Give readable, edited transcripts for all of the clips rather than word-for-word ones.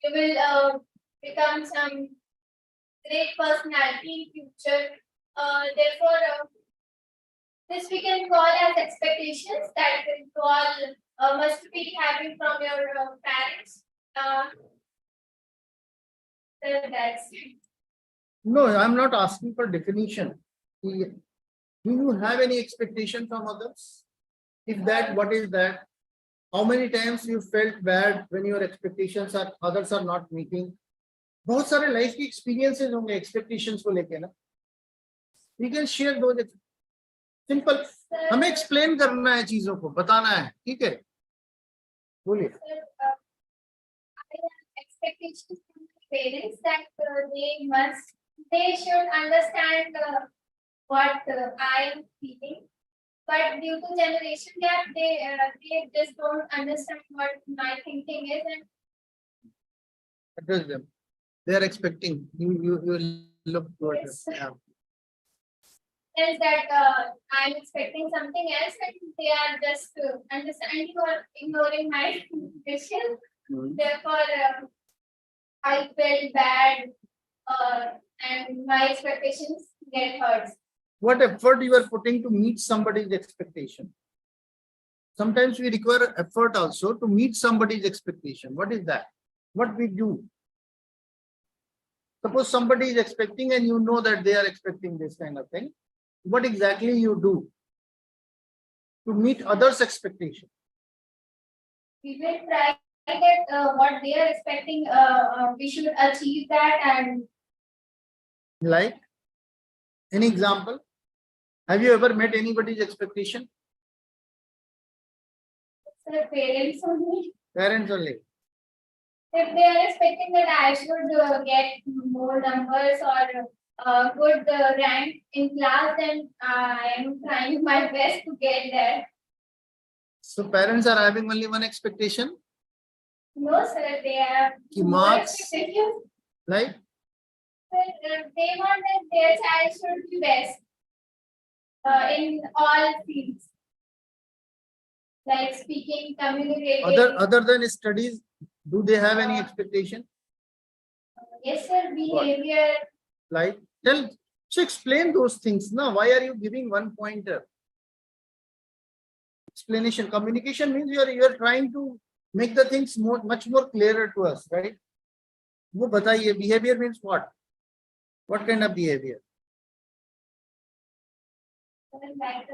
you will become some great personality in future. Therefore, this we can call as expectations that you all must be having from your parents. So that's No, I'm not asking for definition. Do you have any expectation from others? If that, what is that? How many times you felt bad when your expectations are others are not meeting? बहुत सारे life की experiences होंगे expectations को लेके ना. We can share those. Simple, हमें explain करना है, चीजों को बताना है, ठीक है? बोलिए. expectations from parents that they should understand what I am feeling. But due to generation gap, they just don't understand what my thinking is, and Address them. They are expecting you look towards yes. them. Is that I'm expecting something else, and they are just understanding or ignoring my wishes. Therefore, I felt bad, and my expectations get hurt. What effort you are putting to meet somebody's expectation? Sometimes we require effort also to meet somebody's expectation. What is that? What we do? Suppose somebody is expecting and you know that they are expecting this kind of thing. What exactly you do to meet others' expectation? We will try that what they are expecting, we should achieve that. And like any example? Have you ever met anybody's expectation? Parents only. Parents only. If they are expecting that I should get more numbers or good rank in class, then I am trying my best to get there. So parents are having only one expectation? No, sir, they have marks. Like? They want that their child should be best in all fields, like speaking, communicating. Other than studies, do they have any expectation? Yes, sir. Behavior. Like, so explain those things. Now, why are you giving one pointer? Explanation. Communication means you are trying to make the things much more clearer to us, right? वो बताइए, behavior means what? What kind of behavior? Like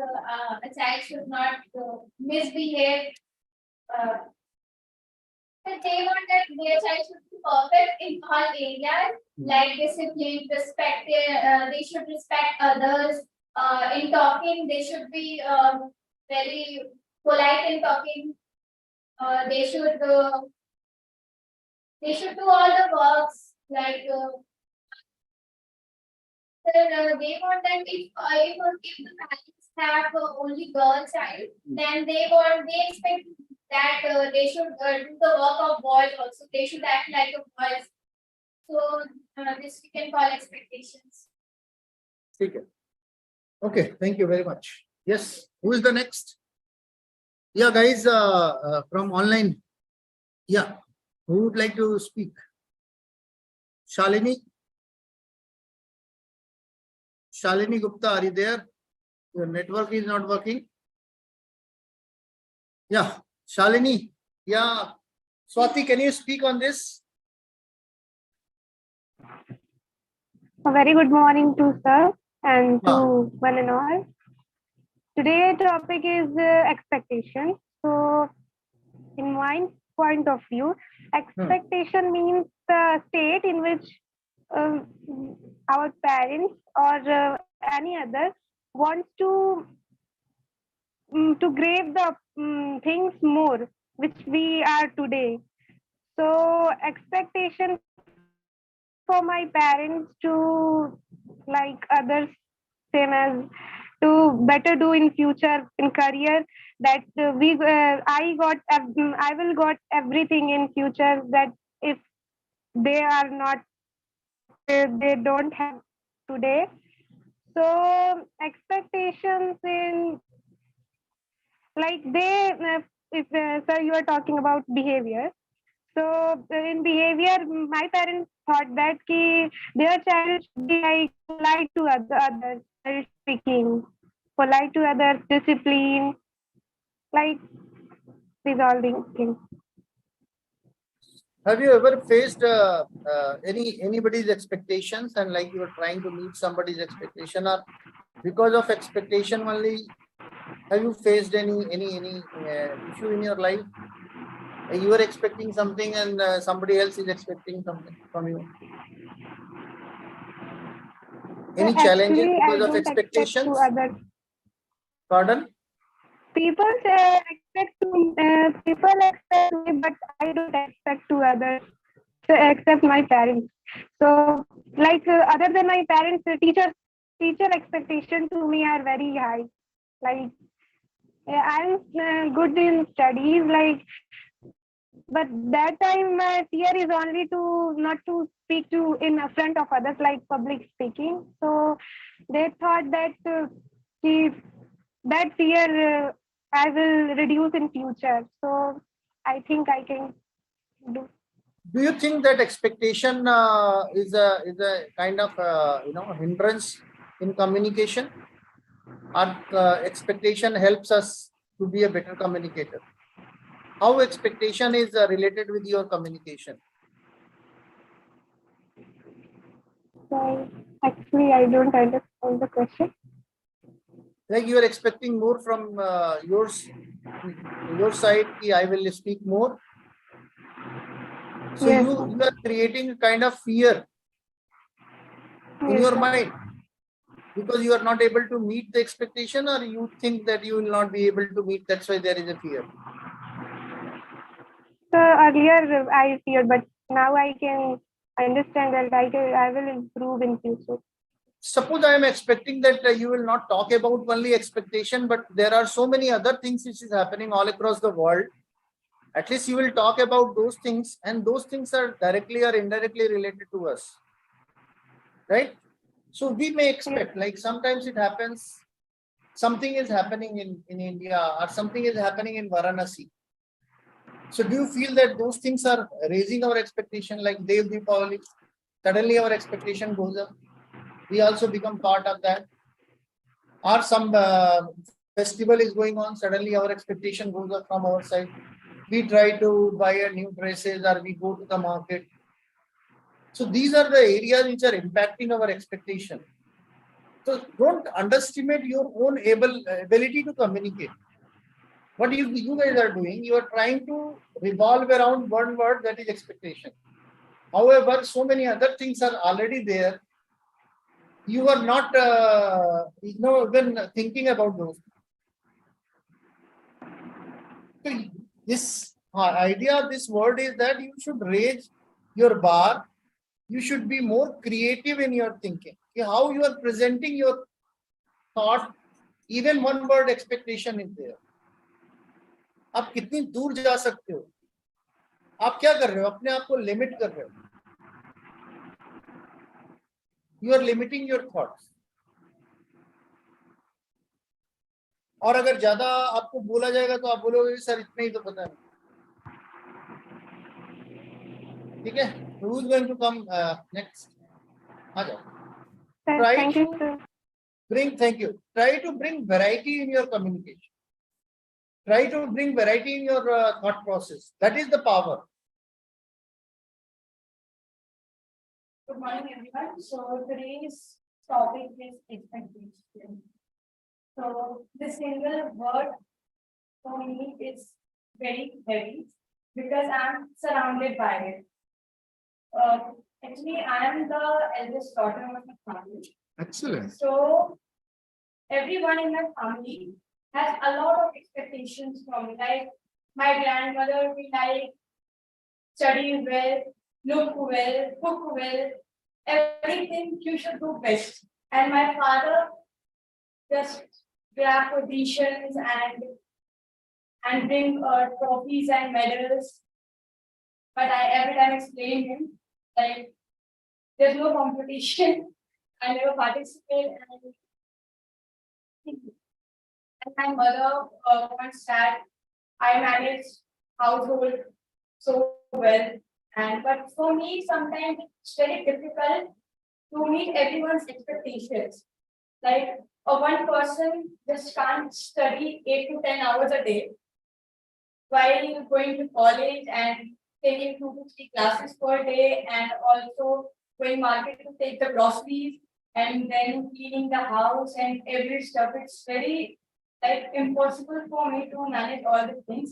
a child should not misbehave. But they want that their child should be perfect in all areas, like discipline, respect. They should respect others. In talking, they should be very polite in talking. They should do all the works, like. They want that if the parents have only girl child, then they expect that they should do the work of boys also. They should act like a boys. So this we can call expectations. Okay, thank you very much. Yes, who is the next? Yeah, guys, from online. Yeah, who would like to speak? Shalini? Shalini Gupta, are you there? Your network is not working. Yeah, Shalini. Yeah, Swati, can you speak on this? A very good morning to sir and to one and all. Today topic is expectation. So in my point of view, expectation means the state in which our parents or any other wants to grave the things more which we are today. So expectation for my parents to like others same as to better do in future in career, that I will got everything in future, that if they are not they don't have today. So expectations in like they if sir you are talking about behavior, So in behavior, my parents thought that their child should be like polite to others, child speaking, polite to others, discipline, like these all these things. Have you ever faced anybody's expectations and like you were trying to meet somebody's expectation, or because of expectation only, have you faced any issue in your life? You were expecting something and somebody else is expecting something from you. Any challenges Actually, I because of don't expect to expectations? others. Pardon? People people expect me, but I don't expect to others except my parents. So, like other than my parents, teacher expectation to me are very high. Like I'm good in studies, like, but that time my fear is only to not to speak to in front of others, like public speaking. So they thought that that fear I will reduce in future. So I think I can do. Do you think that expectation is a kind of hindrance in communication, or expectation helps us to be a better communicator? How expectation is related with your communication? So actually, I don't understand the question. Like you are expecting more from your side, ki I will speak more. So Yes, you are creating a kind of fear in yes. your mind because you are not able to meet the expectation, or you think that you will not be able to meet, that's why there is a fear. So earlier I feared, but now I can understand that I will improve in future. Suppose I am expecting that you will not talk about only expectation, but there are so many other things which is happening all across the world. At least you will talk about those things, and those things are directly or indirectly related to us, right? So we may expect, like sometimes it happens, something is happening in India or something is happening in Varanasi. So do you feel that those things are raising our expectation, like Dev Deepavali? Suddenly our expectation goes up. We also become part of that. Or some festival is going on, suddenly our expectation goes up from our side. We try to buy a new dresses or we go to the market. So these are the areas which are impacting our expectation. So don't underestimate your own ability to communicate. What you guys are doing, you are trying to revolve around one word, that is expectation. However, so many other things are already there. You are not even thinking about those. So this idea of this word is that you should raise your bar. You should be more creative in your thinking. How you are presenting your thought, even one word expectation is there. आप कितनी दूर जा सकते हो? आप क्या कर रहे हो? अपने आप को लिमिट कर रहे हो. You are limiting your thoughts. और अगर ज्यादा आपको बोला जाएगा तो आप बोलोगे सर इतना ही तो पता है. ठीक है? Who is going to come next? आ जाओ. Try Thank you, to sir. thank you. Try to bring variety in your communication. Try to bring variety in your thought process. That is the power. Good morning, everyone. So today's topic is expectation. So the single word for me is very heavy because I'm surrounded by it. Actually, I am the eldest daughter of my family. Excellent. So everyone in my family has a lot of expectations from me. Like my grandmother will like study well, look well, cook well, everything you should do best. And my father just grab positions and bring trophies and medals. But I every time explain him like there's no competition. I never participate and my mother once said I manage household. so well. And but for me, sometimes it's very difficult to meet everyone's expectations. Like one person just can't study 8 to 10 hours a day while going to college and taking 2 to 3 classes per day, and also going market to take the groceries and then cleaning the house and every stuff. It's very like impossible for me to manage all the things.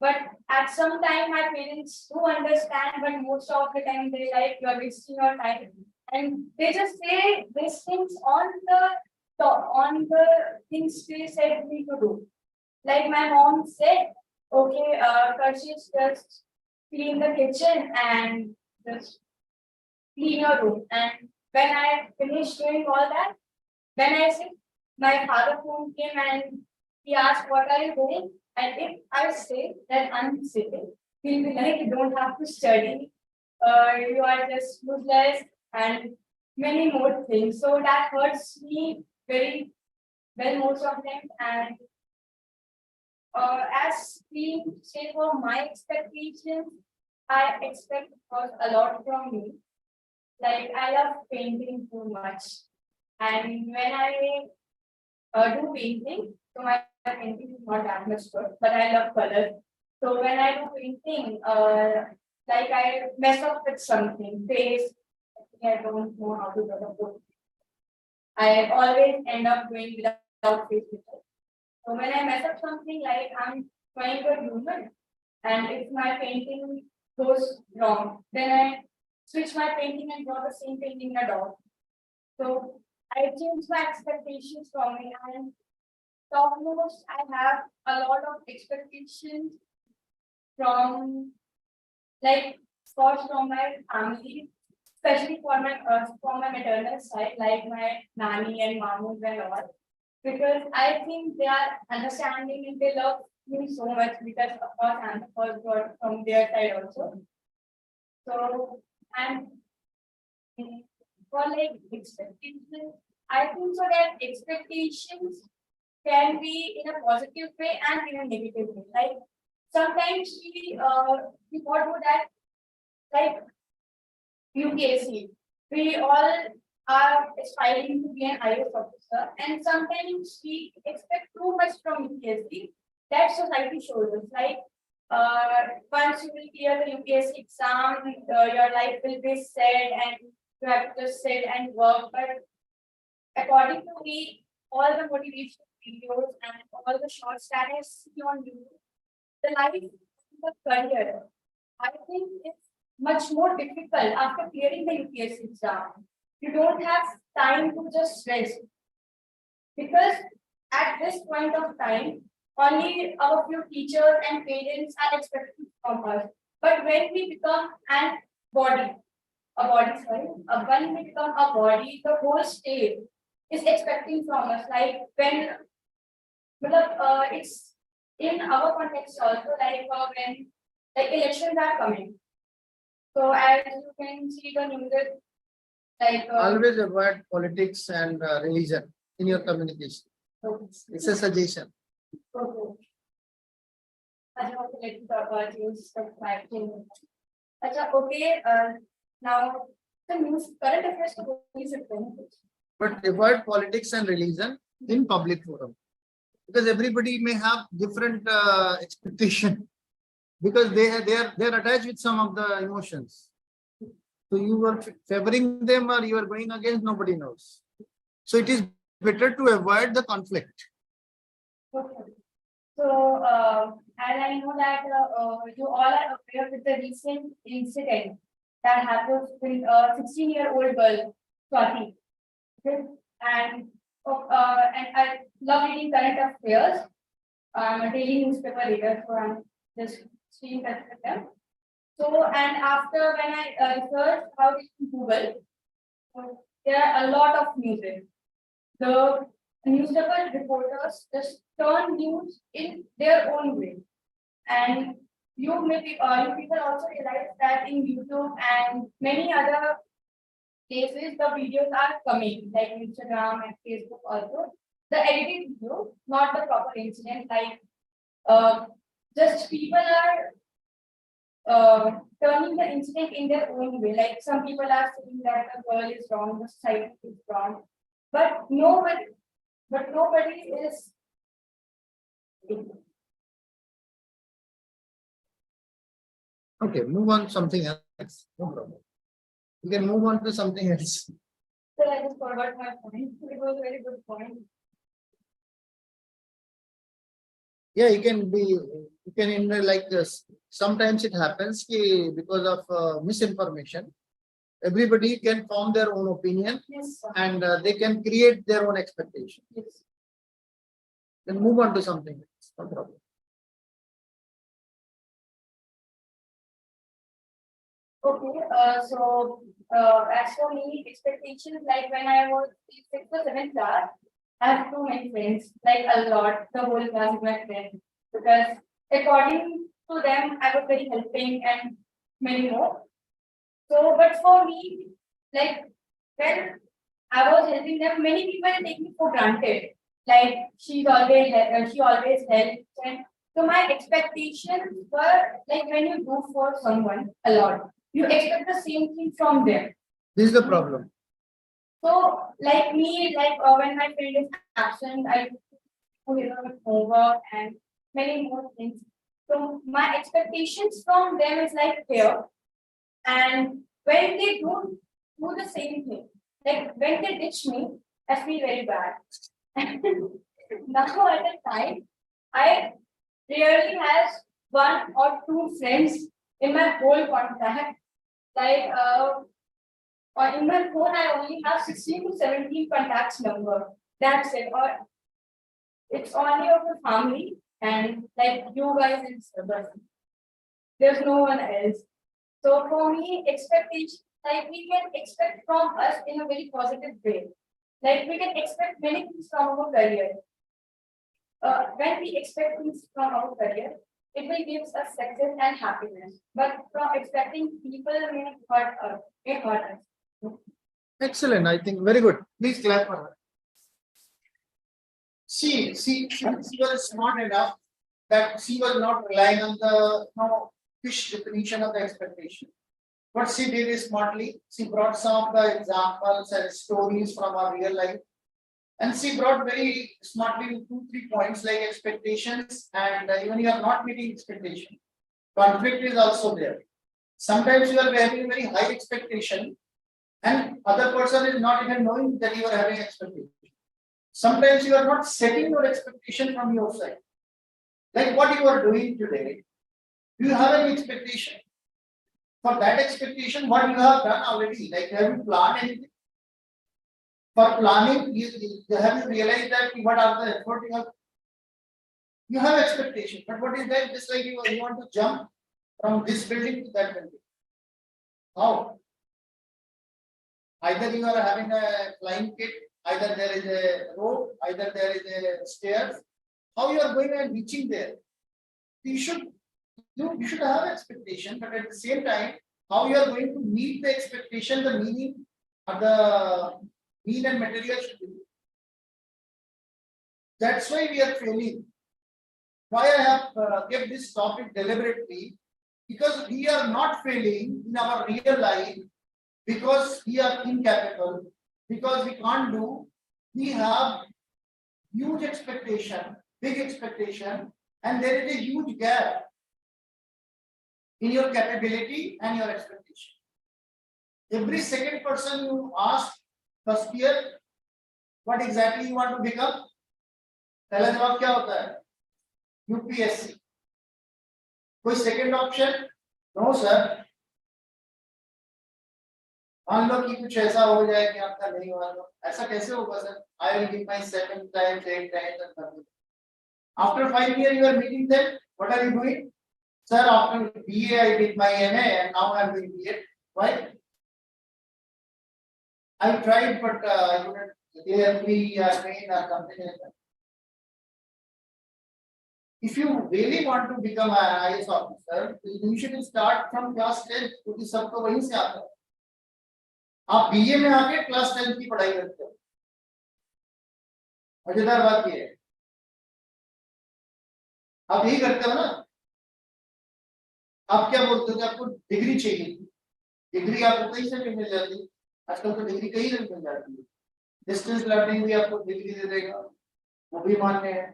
But at some time, my parents do understand, but most of the time they like you're wasting your time, and they just say these things on the things they said me to do. Like my mom said, okay, Karshish, just clean the kitchen and just clean your room. And when I finished doing all that, when I said, my father phone came and he asked, what are you doing? And if I say that I'm sitting, he'll be like, you don't have to study, you are just useless, and many more things. So that hurts me very well most of them. And as we say for my expectations, I expect a lot from me. Like I love painting too much, and when I do painting, so my painting is not that much good, but I love color. So when I do painting, like I mess up with something, face, I don't know how to do the. I always end up doing without face picture. So when I mess up something, like I'm trying a human, and if my painting goes wrong, then I switch my painting and draw the same painting in a dog. So I change my expectations from me, and topmost I have a lot of expectations from, like, first from my family, especially for my maternal side, like my nanny and mamus and all, because I think they are understanding and they love me so much, because of course I'm the first girl from their side also. So and for like expectations, I think so that expectations can be in a positive way and in a negative way. Like sometimes we what do that, like UPSC. We all are aspiring to be an IAS officer, and sometimes we expect too much from UPSC. That society shows us. Like once you will clear the UPSC exam, your life will be set, and you have to just sit and work. But according to me, all the motivational videos and all the shorts that I see on YouTube, the life, the career, I think it's much more difficult after clearing the UPSC exam. You don't have time to just rest, because at this point of time, only our few teachers and parents are expected from us. But when we become body, when we become a body, the whole state is expecting from us. Like when, it's in our context also, like when the elections are coming. So as you can see the news, like Always avoid politics and religion in your communication. It's a suggestion. I want to let you talk about news stuff like thing. Okay, now the news current affairs to police benefits. But avoid politics and religion in public forum, because everybody may have different expectation, because they are attached with some of the emotions. So you are favoring them or you are going against, nobody knows. So it is better to avoid the conflict. Okay. So, and I know that you all are aware with the recent incident that happened with a 16-year-old girl, Swati. Okay. And I love reading current affairs. I'm a daily newspaper reader, so I'm just staying in touch with them. So, and after when I researched how it in Google, so there are a lot of news. The newspaper reporters just turn news in their own way, and you people also realize that in YouTube and many other places the videos are coming, like Instagram and Facebook also. The edited video, not the proper incident, like just people are turning the incident in their own way. Like some people are saying that the girl is wrong, the society is wrong, but nobody is. Okay, move on to something else. No problem. You can move on to something else. So I just forgot my point. It was a very good point. Yeah, you can in like this. Sometimes it happens ki because of misinformation. Everybody can form their own opinion Yes. and they can create their own expectation. Yes. Then move on to something else. No problem. Okay, as for me, expectations like when I was in 6th or 7th class, I have too many friends, like a lot, the whole class is my friend. Because according to them, I was very helping and many more. So, but for me, like when I was helping them, many people take me for granted. Like she always helps, and so my expectations were like when you do for someone a lot, you expect the same thing from them. This is the problem. So, like me, when my friend is absent, I do his homework and many more things. So my expectations from them is like here, and when they don't do the same thing, like when they ditch me, I feel very bad. Now at the time, I rarely has one or two friends in my whole contact. Like or in my phone, I only have 16 to 17 contacts number. That's it. Or it's only of the family and like you guys and others. There's no one else. So for me, expectation, like we can expect from us in a very positive way. Like we can expect many things from our career. When we expect things from our career, it will give us success and happiness. But from expecting people may hurt us. It hurt us. Excellent. I think very good. Please clap for her. She was smart enough that she was not relying on the fish definition of the expectation. What she did is smartly, she brought some of the examples and stories from our real life. And she brought very smartly 2-3 points like expectations and even you are not meeting expectation. Conflict is also there. Sometimes you are having a very high expectation and other person is not even knowing that you are having expectation. Sometimes you are not setting your expectation from your side. Like what you are doing today, do you have any expectation? For that expectation, what you have done already, like have you planned anything? For planning, have you realized that what are the effort you have? You have expectation, but what is that? Just like you want to jump from this building to that building. How? Either you are having a flying kit, either there is a rope, either there is a stairs. How you are going and reaching there? You should have expectation, but at the same time, how you are going to meet the expectation, the meaning of the mean and material should be. That's why we are failing. Why I have kept this topic deliberately? Because we are not failing in our real life because we are incapable, because we can't do. We have huge expectation, big expectation, and there is a huge gap in your capability and your expectation. Every second person you ask first year, what exactly you want to become? पहला जवाब क्या होता है? UPSC. कोई second option? No sir. मान लो कि कुछ ऐसा हो जाए कि आपका नहीं हुआ तो ऐसा कैसे होगा sir? I will give my 7 times, 8 times and something. After 5 years you are meeting them. What are you doing? Sir, after BA I did my MA and now I am doing BA. Why? I tried, but I couldn't. They train or something like that. If you really want to become an IAS officer, you should start from class 10 क्योंकि सब तो वहीं से आता है. आप BA में आके class 10 की पढ़ाई करते हो. मजेदार बात ये है. आप यही करते हो ना? आप क्या बोलते हो कि आपको डिग्री चाहिए? डिग्री आपको कहीं से भी मिल जाती है, आजकल तो डिग्री कहीं से भी मिल जाती है। डिस्टेंस लर्निंग भी आपको डिग्री दे देगा, वो भी मान्य है।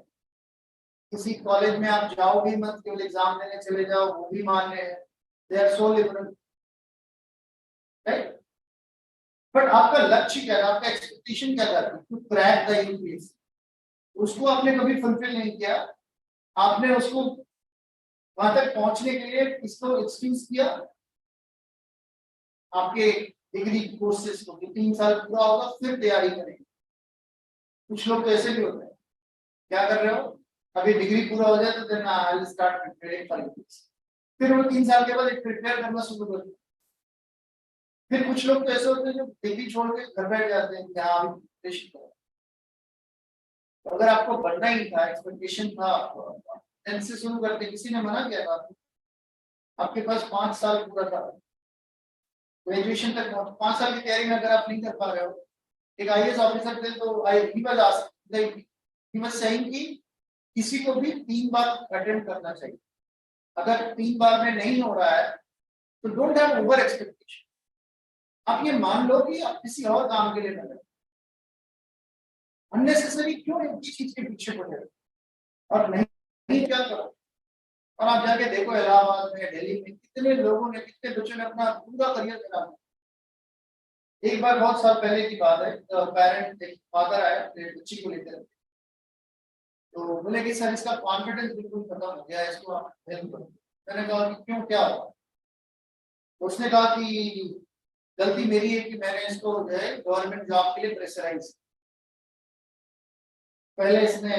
किसी कॉलेज में आप जाओ भी मत, केवल एग्जाम देने चले जाओ, वो भी मान्य है। They are so liberal, right? But आपका लक्ष्य क्या है, आपका एक्सपेक्टेशन क्या था? टू क्रैक द यूपीएससी, उसको आपने कभी फुलफिल नहीं किया। आपने उसको वहां तक पहुंचने के लिए इसको एक्सक्यूज किया आपके डिग्री कोर्सेज को, कि 3 साल पूरा होगा फिर तैयारी करेंगे। कुछ लोग तो ऐसे भी होते हैं, क्या कर रहे हो, अभी डिग्री पूरा हो जाए तो then I will start preparing for UPSC, फिर वो 3 साल के बाद एक प्रिपेयर करना शुरू कर देते। फिर कुछ लोग तो ऐसे होते हैं जो डिग्री छोड़ के घर बैठ जाते हैं कि हाँ अभी प्रिपरेशन करो। तो अगर आपको बनना ही था, एक्सपेक्टेशन था आपको, टेंथ से शुरू करते, किसी ने मना किया था? आपके पास 5 साल पूरा था, ग्रेजुएशन तक 5 साल की तैयारी में अगर आप नहीं कर पा रहे हो, एक आईएएस ऑफिसर थे तो ही वाज सेइंग कि किसी को भी 3 बार अटेम्प्ट करना चाहिए। अगर 3 बार में नहीं हो रहा है तो डोंट हैव ओवर एक्सपेक्टेशन। आप ये मान लो कि आप किसी और काम के लिए लगे, अननेसेसरी क्यों एक चीज के पीछे पड़े हो? और नहीं क्या करो, और आप जाके देखो इलाहाबाद में, दिल्ली में कितने लोगों ने, कितने बच्चों ने अपना पूरा करियर खराब किया। एक बार बहुत साल पहले की बात है, पेरेंट एक फादर आए अपने बच्ची को लेकर, तो बोले कि सर इसका कॉन्फिडेंस बिल्कुल खत्म हो गया है, इसको आप हेल्प करो। मैंने कहा कि क्यों, क्या हुआ? उसने कहा कि गलती मेरी है कि मैंने इसको जो है गवर्नमेंट जॉब के लिए प्रेशराइज। पहले इसने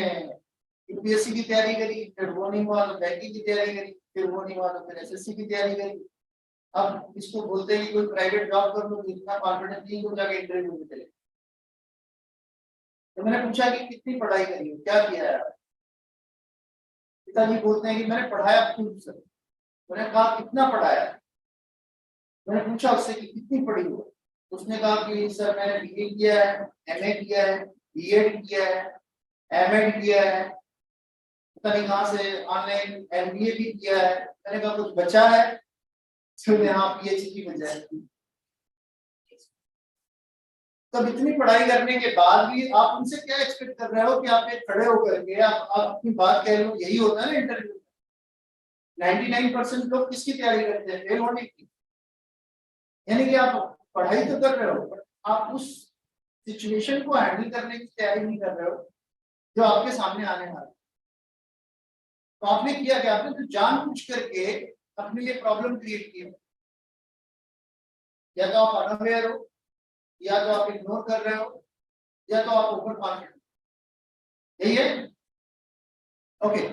यूपीएससी की तैयारी करी, फिर वो नहीं हुआ तो बैंकिंग की तैयारी करी, फिर वो नहीं हुआ तो फिर एसएससी की तैयारी करी। अब इसको बोलते हैं कि कोई प्राइवेट जॉब कर लो, इतना कॉन्फिडेंस नहीं हो, जाके इंटरव्यू में चले। तो मैंने पूछा कि कितनी पढ़ाई करी हो, क्या किया है? पिताजी बोलते हैं कि मैंने पढ़ाया खूब सर। मैंने कहा कितना पढ़ाया? मैंने पूछा उससे कि कितनी पढ़ी हो? उसने कहा कि सर मैंने बीए किया है, एमए किया है, बीएड किया है, एमएड किया है, पता नहीं कहाँ से ऑनलाइन एमबीए भी किया है। मैंने कहा कुछ बचा है? तो हाँ पीएचडी बचा है। तब इतनी पढ़ाई करने के बाद भी आप उनसे क्या एक्सपेक्ट कर रहे हो कि आप एक खड़े होकर के आप अपनी बात कह लो? यही होता है ना इंटरव्यू में। 99% लोग किसकी तैयारी करते हैं? फेल होने की। यानी कि आप पढ़ाई तो कर रहे हो, बट आप उस सिचुएशन को हैंडल करने की तैयारी नहीं कर रहे हो जो आपके सामने आने वाला है। तो आपने किया क्या? आपने तो जानबूझ करके अपने लिए प्रॉब्लम क्रिएट की। या तो आप अनअवेयर हो, या तो आप इग्नोर कर रहे हो, या तो आप ओवर कॉन्फिडेंट। यही है। Okay,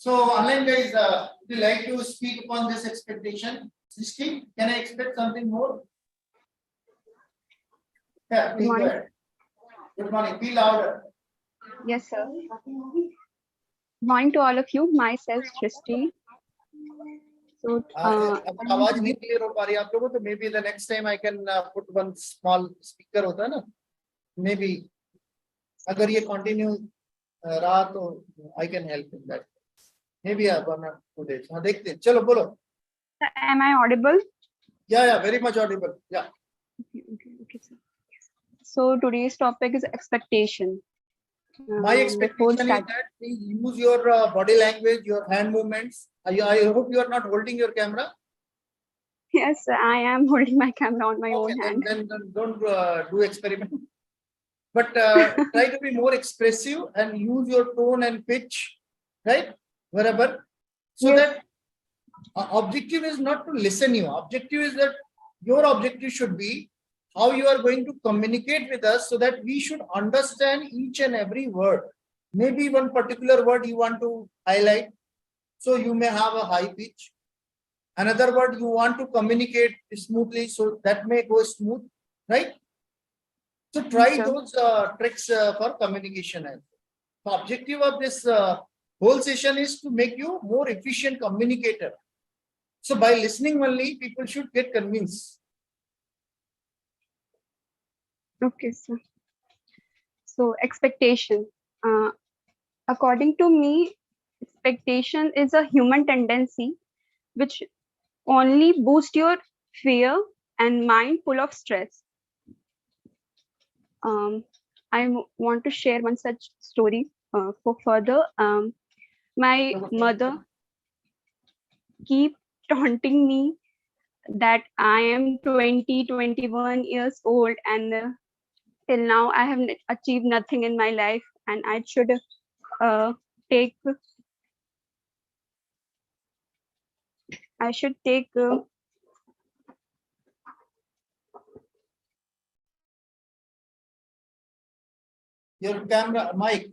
so online guys, would you like to speak upon this expectation? Srishti, can I expect something more? Yeah, please go ahead. Good morning. Be louder. Yes, sir. Morning to all of you. Myself, Srishti. So, अब आवाज नहीं clear हो पा रही आप लोगों, तो may be the next time I can put one small speaker, होता है ना, मे बी अगर ये कंटिन्यू रहा तो I can help in that, may be one और 2 days। हाँ देखते हैं, चलो बोलो। am I audible? Yeah, very much audible. Yeah. Okay, sir. So today's topic is expectation. My expectation is that please use your body language, your hand movements. I hope you are not holding your camera. Yes, I am holding my camera on my Okay, own hand. then don't do experiment. But try to be more expressive and use your tone and pitch, right? Wherever. So Yes. that objective is not to listen you. Objective is that your objective should be how you are going to communicate with us so that we should understand each and every word. Maybe one particular word you want to highlight, so you may have a high pitch. Another word you want to communicate smoothly, so that may go smooth, right? So try Yes, sir. those tricks for communication. The objective of this whole session is to make you more efficient communicator. So by listening only, people should get convinced. Okay, sir. So expectation. According to me, expectation is a human tendency which only boost your fear and mind full of stress. Want to share one such story for further. My mother keep taunting me that I am 20, 21 years old, and till now I have achieved nothing in my life, and I should uh, take I should take Your camera, mic.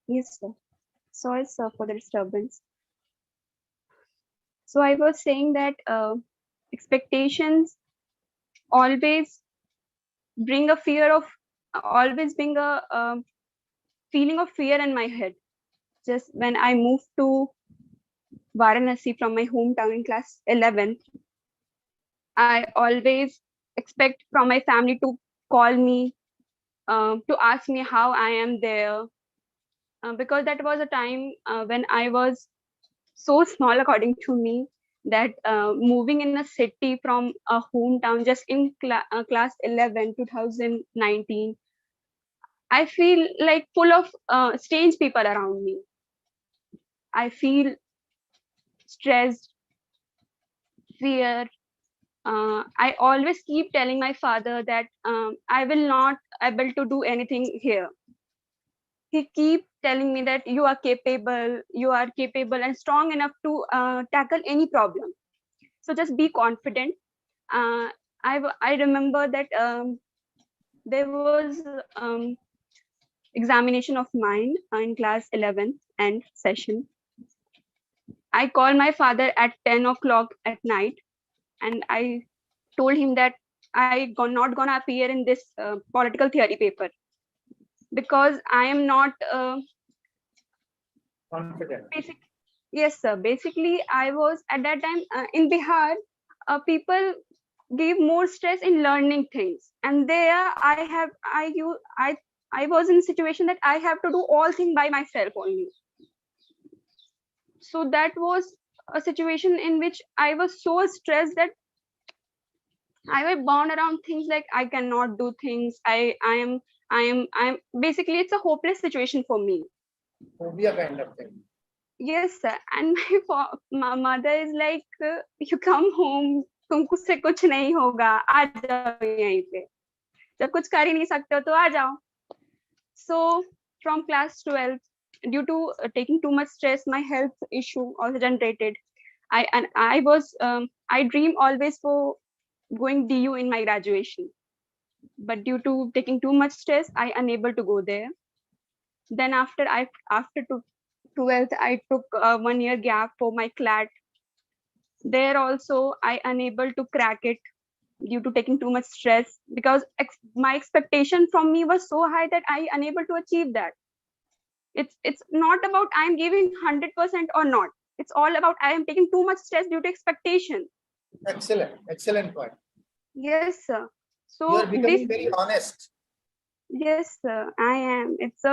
yes, sir. Sorry, sir, for the disturbance. So I was saying that expectations always bring a fear of always bring a feeling of fear in my head. Just when I moved to Varanasi from my hometown in class 11th, I always expect from my family to call me to ask me how I am there, because that was a time when I was so small, according to me, that moving in a city from a hometown just in class 11, 2019, I feel like full of strange people around me. I feel stressed, fear. I always keep telling my father that I will not able to do anything here. He keep telling me that you are capable and strong enough to tackle any problem. So just be confident. uh, I remember that there was examination of mine in class 11 and session. I called my father at 10 o'clock at night, and I told him that not gonna appear in this political theory paper because I am not Confident. basic. Yes, sir. Basically, I was at that time in Bihar. People give more stress in learning things, and there I was in a situation that I have to do all things by myself only. So that was a situation in which I was so stressed that I was bound around things like I cannot do things. I am basically it's a hopeless situation for me. Phobia kind of thing. Yes, sir. And my mother is like, you come home, तुमको से कुछ नहीं होगा, आ जाओ यहीं पे. जब कुछ कर ही नहीं सकते हो तो आ जाओ. So from class 12, due to taking too much stress, my health issue also generated. I dream always for going DU in my graduation, but due to taking too much stress, I unable to go there. Then after 12th, I took a 1 year gap for my CLAT. There also, I unable to crack it due to taking too much stress because my expectation from me was so high that I unable to achieve that. It's not about I'm giving 100% or not. It's all about I am taking too much stress due to expectation. Excellent. Excellent point. Yes, sir. You So are becoming very honest. yes, sir, I am. It's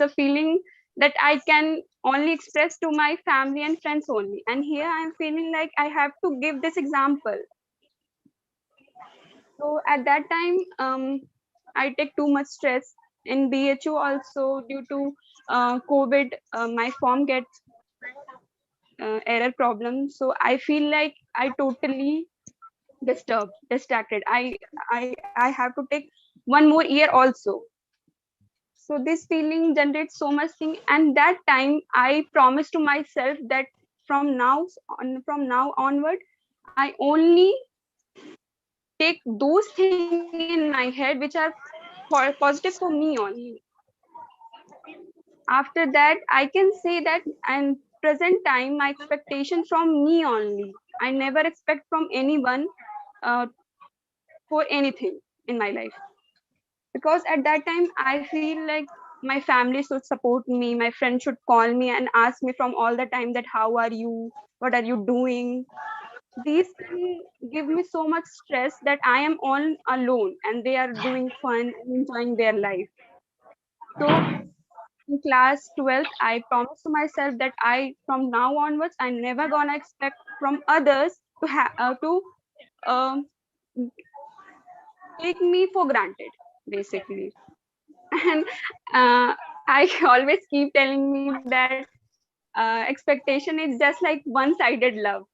a feeling that I can only express to my family and friends only. And here I'm feeling like I have to give this example. So at that time, I take too much stress. In BHU also due to COVID, my form gets error problem. So I feel like I totally distracted. I have to take 1 more year also. So this feeling generates so much thing, and that time I promised to myself that from now onward, I only take those things in my head which are positive for me only. After that, I can say that and present time my expectation from me only. I never expect from anyone uh, for anything in my life, because at that time I feel like my family should support me, my friends should call me and ask me from all the time that how are you, what are you doing. These things give me so much stress that I am all alone and they are doing fun and enjoying their life. So in class 12th, I promised to myself that from now onwards, I'm never gonna expect from others to um, take me for granted, basically. And I always keep telling me that expectation is just like one-sided love,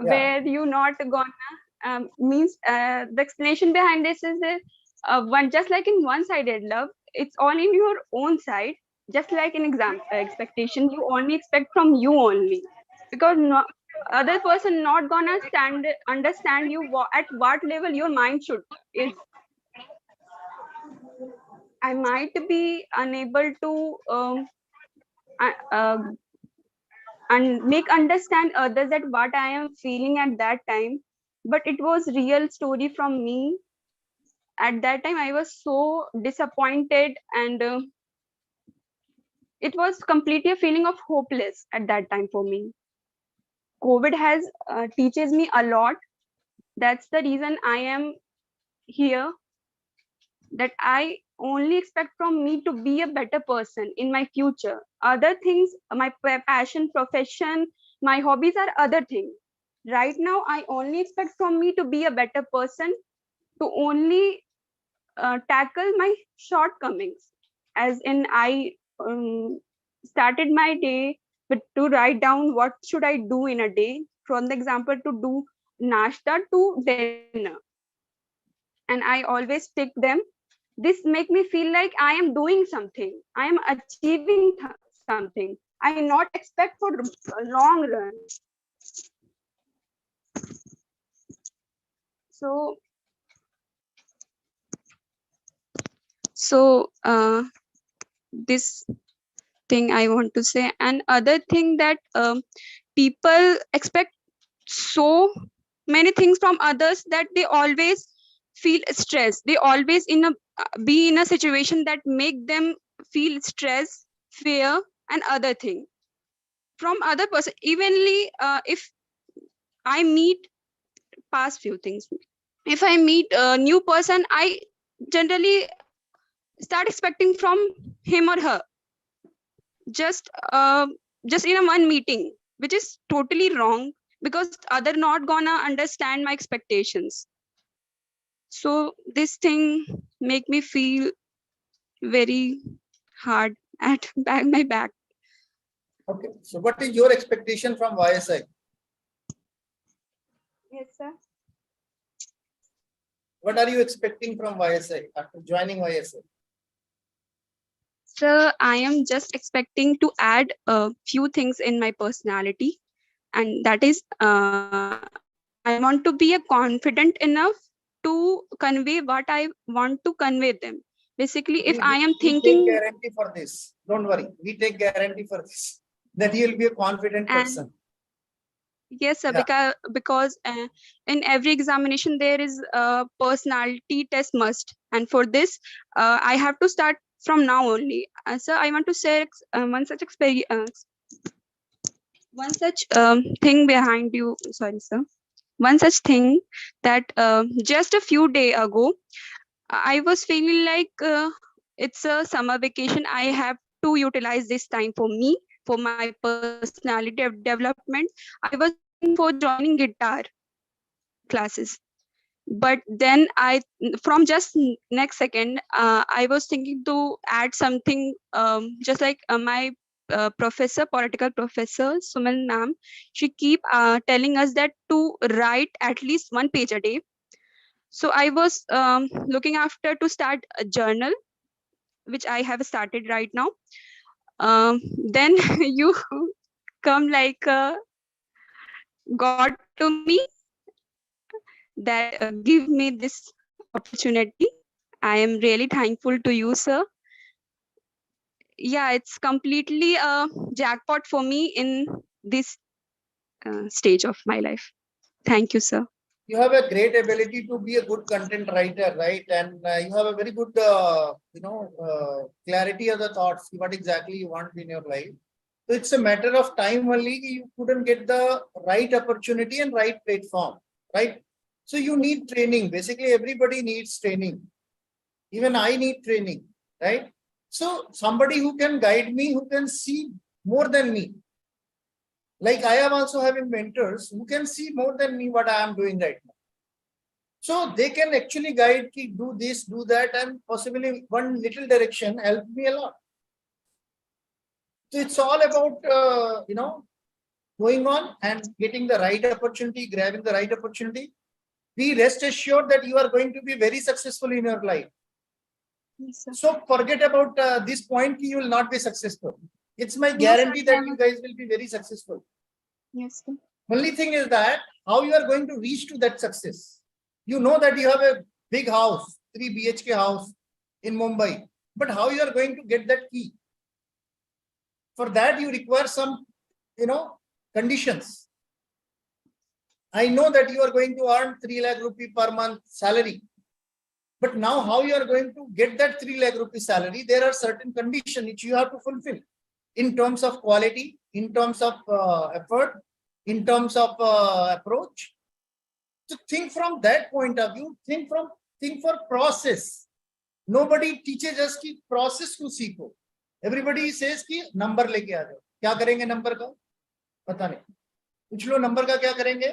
Yeah. where you not gonna means the explanation behind this is that one just like in one-sided love, it's all in your own side. Just like in expectation, you only expect from you only, because no other person not gonna understand you at what level your mind should is. I might be unable to uh, uh, and make understand others at what I am feeling at that time, but it was real story from me. At that time, I was so disappointed, and it was completely a feeling of hopeless at that time for me. COVID has teaches me a lot. That's the reason I am here, that I only expect from me to be a better person in my future. Other things, my passion, profession, my hobbies are other things. Right now, I only expect from me to be a better person, to only tackle my shortcomings. As in, I started my day with to write down what should I do in a day. From the example, to do nashta to dinner, and I always tick them. This make me feel like I am doing something, I am achieving something. I not expect for a long run. So this thing I want to say. And other thing that people expect so many things from others that they always feel stressed. They always in a be in a situation that make them feel stress, fear, and other thing from other person. Evenly, if I meet past few things, if I meet a new person, I generally start expecting from him or her just just in a one meeting, which is totally wrong, because other not gonna understand my expectations. So this thing make me feel very hard at my back. Okay. So what is your expectation from YSI? Yes, sir. What are you expecting from YSI after joining YSI? So I am just expecting to add a few things in my personality, and that is I want to be a confident enough to convey what I want to convey them. Basically, if I am We take thinking, guarantee for this. Don't worry. We take guarantee for this. That he will be a confident and person. yes, sir, Yeah. because in every examination there is a personality test must, and for this I have to start from now only. So I want to say one such experience, one such thing behind you. Sorry, sir. One such thing that just a few days ago, I was feeling like it's a summer vacation. I have to utilize this time for me, for my personality development. I was thinking for joining guitar classes, but then from just next second, I was thinking to add something, just like my professor, political professor Suman ma'am, she keep telling us that to write at least one page a day. So I was looking after to start a journal, which I have started right now. Then you come like God to me, that give me this opportunity. I am really thankful to you, sir. Yeah, it's completely a jackpot for me in this stage of my life. Thank you, sir. You have a great ability to be a good content writer, right? And you have a very good, clarity of the thoughts, what exactly you want in your life. So it's a matter of time only. You couldn't get the right opportunity and right platform, right? So you need training. Basically, everybody needs training. Even I need training, right? So somebody who can guide me, who can see more than me. Like I am also having mentors who can see more than me what I am doing right now. So they can actually guide me, do this, do that, and possibly one little direction help me a lot. So it's all about, going on and getting the right opportunity, grabbing the right opportunity. Be rest assured that you are going to be very successful in your life. Yes, sir. So forget about this point, you will not be successful. It's my No, guarantee sir, that you guys will be very successful. Yes, sir. Only thing is that how you are going to reach to that success. You know that you have a big house, 3 BHK house in Mumbai, but how you are going to get that key? For that you require some, conditions. I know that you are going to earn 3 lakh rupee per month salary. But now how you are going to get that 3 lakh rupee salary, there are certain conditions which you have to fulfill in terms of quality, in terms of effort, in terms of approach. So think from that point of view, think for process. Nobody teaches us कि process को सीखो. Everybody says कि number लेके आ जाओ. क्या करेंगे number का? पता नहीं. कुछ लोग number का क्या करेंगे?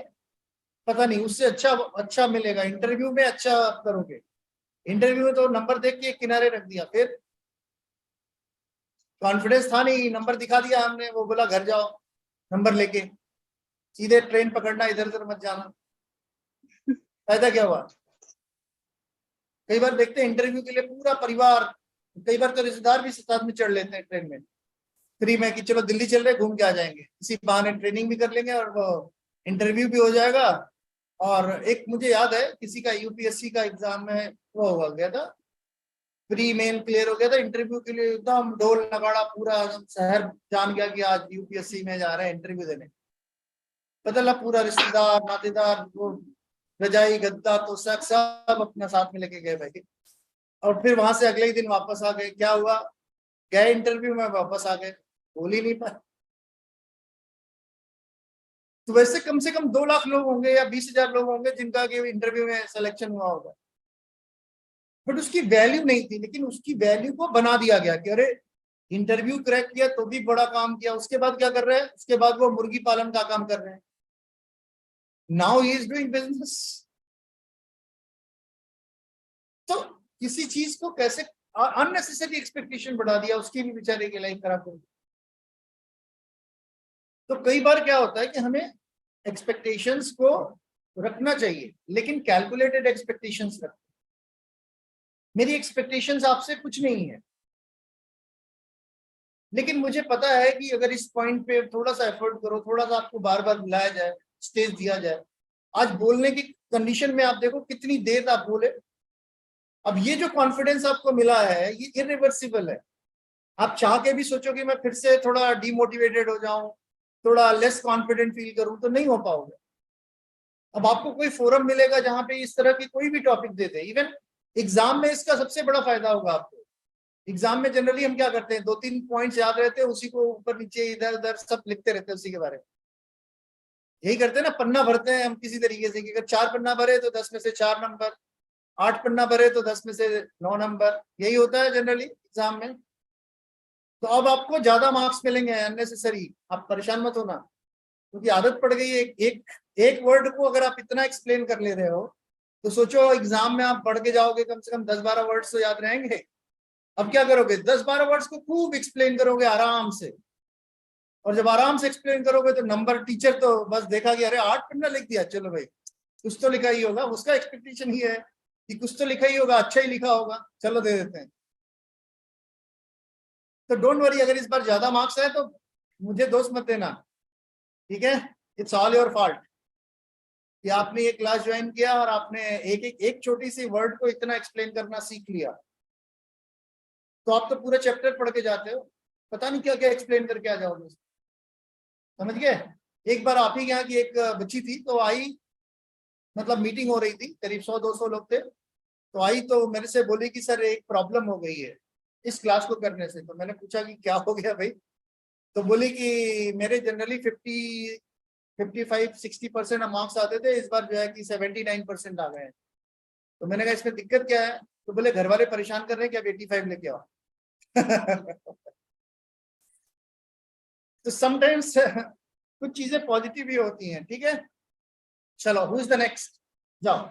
पता नहीं. उससे अच्छा मिलेगा. इंटरव्यू में अच्छा करोगे. इंटरव्यू में तो नंबर देख के किनारे रख दिया, फिर कॉन्फिडेंस था नहीं, नंबर दिखा दिया हमने, वो बोला घर जाओ नंबर लेके, सीधे ट्रेन पकड़ना, इधर उधर मत जाना. फायदा क्या हुआ? कई बार देखते हैं इंटरव्यू के लिए पूरा परिवार, कई बार तो रिश्तेदार भी साथ में चढ़ लेते हैं ट्रेन में फ्री में कि चलो दिल्ली चल रहे घूम के आ जाएंगे, इसी बहाने ट्रेनिंग भी कर लेंगे और वो इंटरव्यू भी हो जाएगा. और एक मुझे याद है किसी का यूपीएससी का एग्जाम में वो हो गया था, प्री मेन क्लियर हो गया था, इंटरव्यू के लिए एकदम ढोल नगाड़ा पूरा शहर जान गया कि आज यूपीएससी में जा रहे हैं इंटरव्यू देने. पता लगा पूरा रिश्तेदार नातेदार वो रजाई गद्दा तो सब अपना साथ में लेके गए भाई. और फिर वहां से अगले ही दिन वापस आ गए. क्या हुआ? गए इंटरव्यू में, वापस आ गए, बोल ही नहीं पाए. तो वैसे कम से कम 2 लाख लोग होंगे या 20,000 लोग होंगे जिनका इंटरव्यू में सिलेक्शन हुआ होगा, बट उसकी वैल्यू नहीं थी. लेकिन उसकी वैल्यू को बना दिया गया कि अरे इंटरव्यू क्रैक किया तो भी बड़ा काम किया. उसके बाद क्या कर रहे हैं? उसके बाद वो मुर्गी पालन का काम कर रहे हैं. Now he is doing business. तो किसी चीज को कैसे अननेसेसरी एक्सपेक्टेशन बढ़ा दिया, उसकी भी बेचारे की लाइफ खराब हो. तो कई बार क्या होता है कि हमें एक्सपेक्टेशंस को रखना चाहिए, लेकिन कैलकुलेटेड एक्सपेक्टेशंस रखो. मेरी एक्सपेक्टेशंस आपसे कुछ नहीं है, लेकिन मुझे पता है कि अगर इस पॉइंट पे थोड़ा सा एफर्ट करो, थोड़ा सा आपको बार बार बुलाया जाए, स्टेज दिया जाए. आज बोलने की कंडीशन में आप देखो कितनी देर आप बोले. अब ये जो कॉन्फिडेंस आपको मिला है ये इरिवर्सिबल है. आप चाह के भी सोचो कि मैं फिर से थोड़ा डिमोटिवेटेड हो जाऊं, थोड़ा लेस कॉन्फिडेंट फील करूं, तो नहीं हो पाओगे. अब आपको कोई फोरम मिलेगा जहां पे इस तरह की कोई भी टॉपिक दे दे. इवन एग्जाम में इसका सबसे बड़ा फायदा होगा आपको. एग्जाम में जनरली हम क्या करते हैं, 2-3 पॉइंट्स याद रहते हैं, उसी को ऊपर नीचे इधर उधर सब लिखते रहते हैं उसी के बारे में. यही करते हैं ना, पन्ना भरते हैं हम किसी तरीके से कि अगर 4 पन्ना भरे तो 10 में से 4 नंबर, 8 पन्ना भरे तो 10 में से 9 नंबर. यही होता है जनरली एग्जाम में. तो अब आपको ज्यादा मार्क्स मिलेंगे अननेसेसरी. आप परेशान मत होना, क्योंकि आदत पड़ गई है. एक वर्ड को अगर आप इतना एक्सप्लेन कर ले रहे हो तो सोचो एग्जाम में आप पढ़ के जाओगे, कम से कम 10-12 वर्ड्स तो याद रहेंगे. अब क्या करोगे? 10-12 वर्ड्स को खूब एक्सप्लेन करोगे आराम से. और जब आराम से एक्सप्लेन करोगे तो नंबर टीचर तो बस देखा कि अरे 8 पन्ना लिख दिया, चलो भाई कुछ तो लिखा ही होगा. उसका एक्सपेक्टेशन ही है कि कुछ तो लिखा ही होगा, अच्छा ही लिखा होगा, चलो दे देते हैं. तो डोंट वरी, अगर इस बार ज्यादा मार्क्स है तो मुझे दोष मत देना, ठीक है? इट्स ऑल योर फॉल्ट कि आपने ये क्लास ज्वाइन किया और आपने एक छोटी सी वर्ड को इतना एक्सप्लेन करना सीख लिया. तो आप तो पूरा चैप्टर पढ़ के जाते हो, पता नहीं क्या क्या एक्सप्लेन करके आ जाओगे. समझ गए? एक बार आप ही यहाँ की एक बच्ची थी, तो आई, मतलब मीटिंग हो रही थी, करीब 100-200 लोग थे. तो आई तो मेरे से बोली कि सर एक प्रॉब्लम हो गई है इस क्लास को करने से. तो मैंने पूछा कि क्या हो गया भाई? तो बोली कि मेरे जनरली 55-60% मार्क्स आते थे, इस बार जो है कि 79% आ गए हैं. तो मैंने कहा इसमें दिक्कत क्या है? तो बोले घर वाले परेशान कर रहे हैं कि आप 85 लेके आओ. तो समटाइम्स कुछ चीजें पॉजिटिव भी होती हैं, ठीक है। चलो, हु इज द नेक्स्ट, जाओ।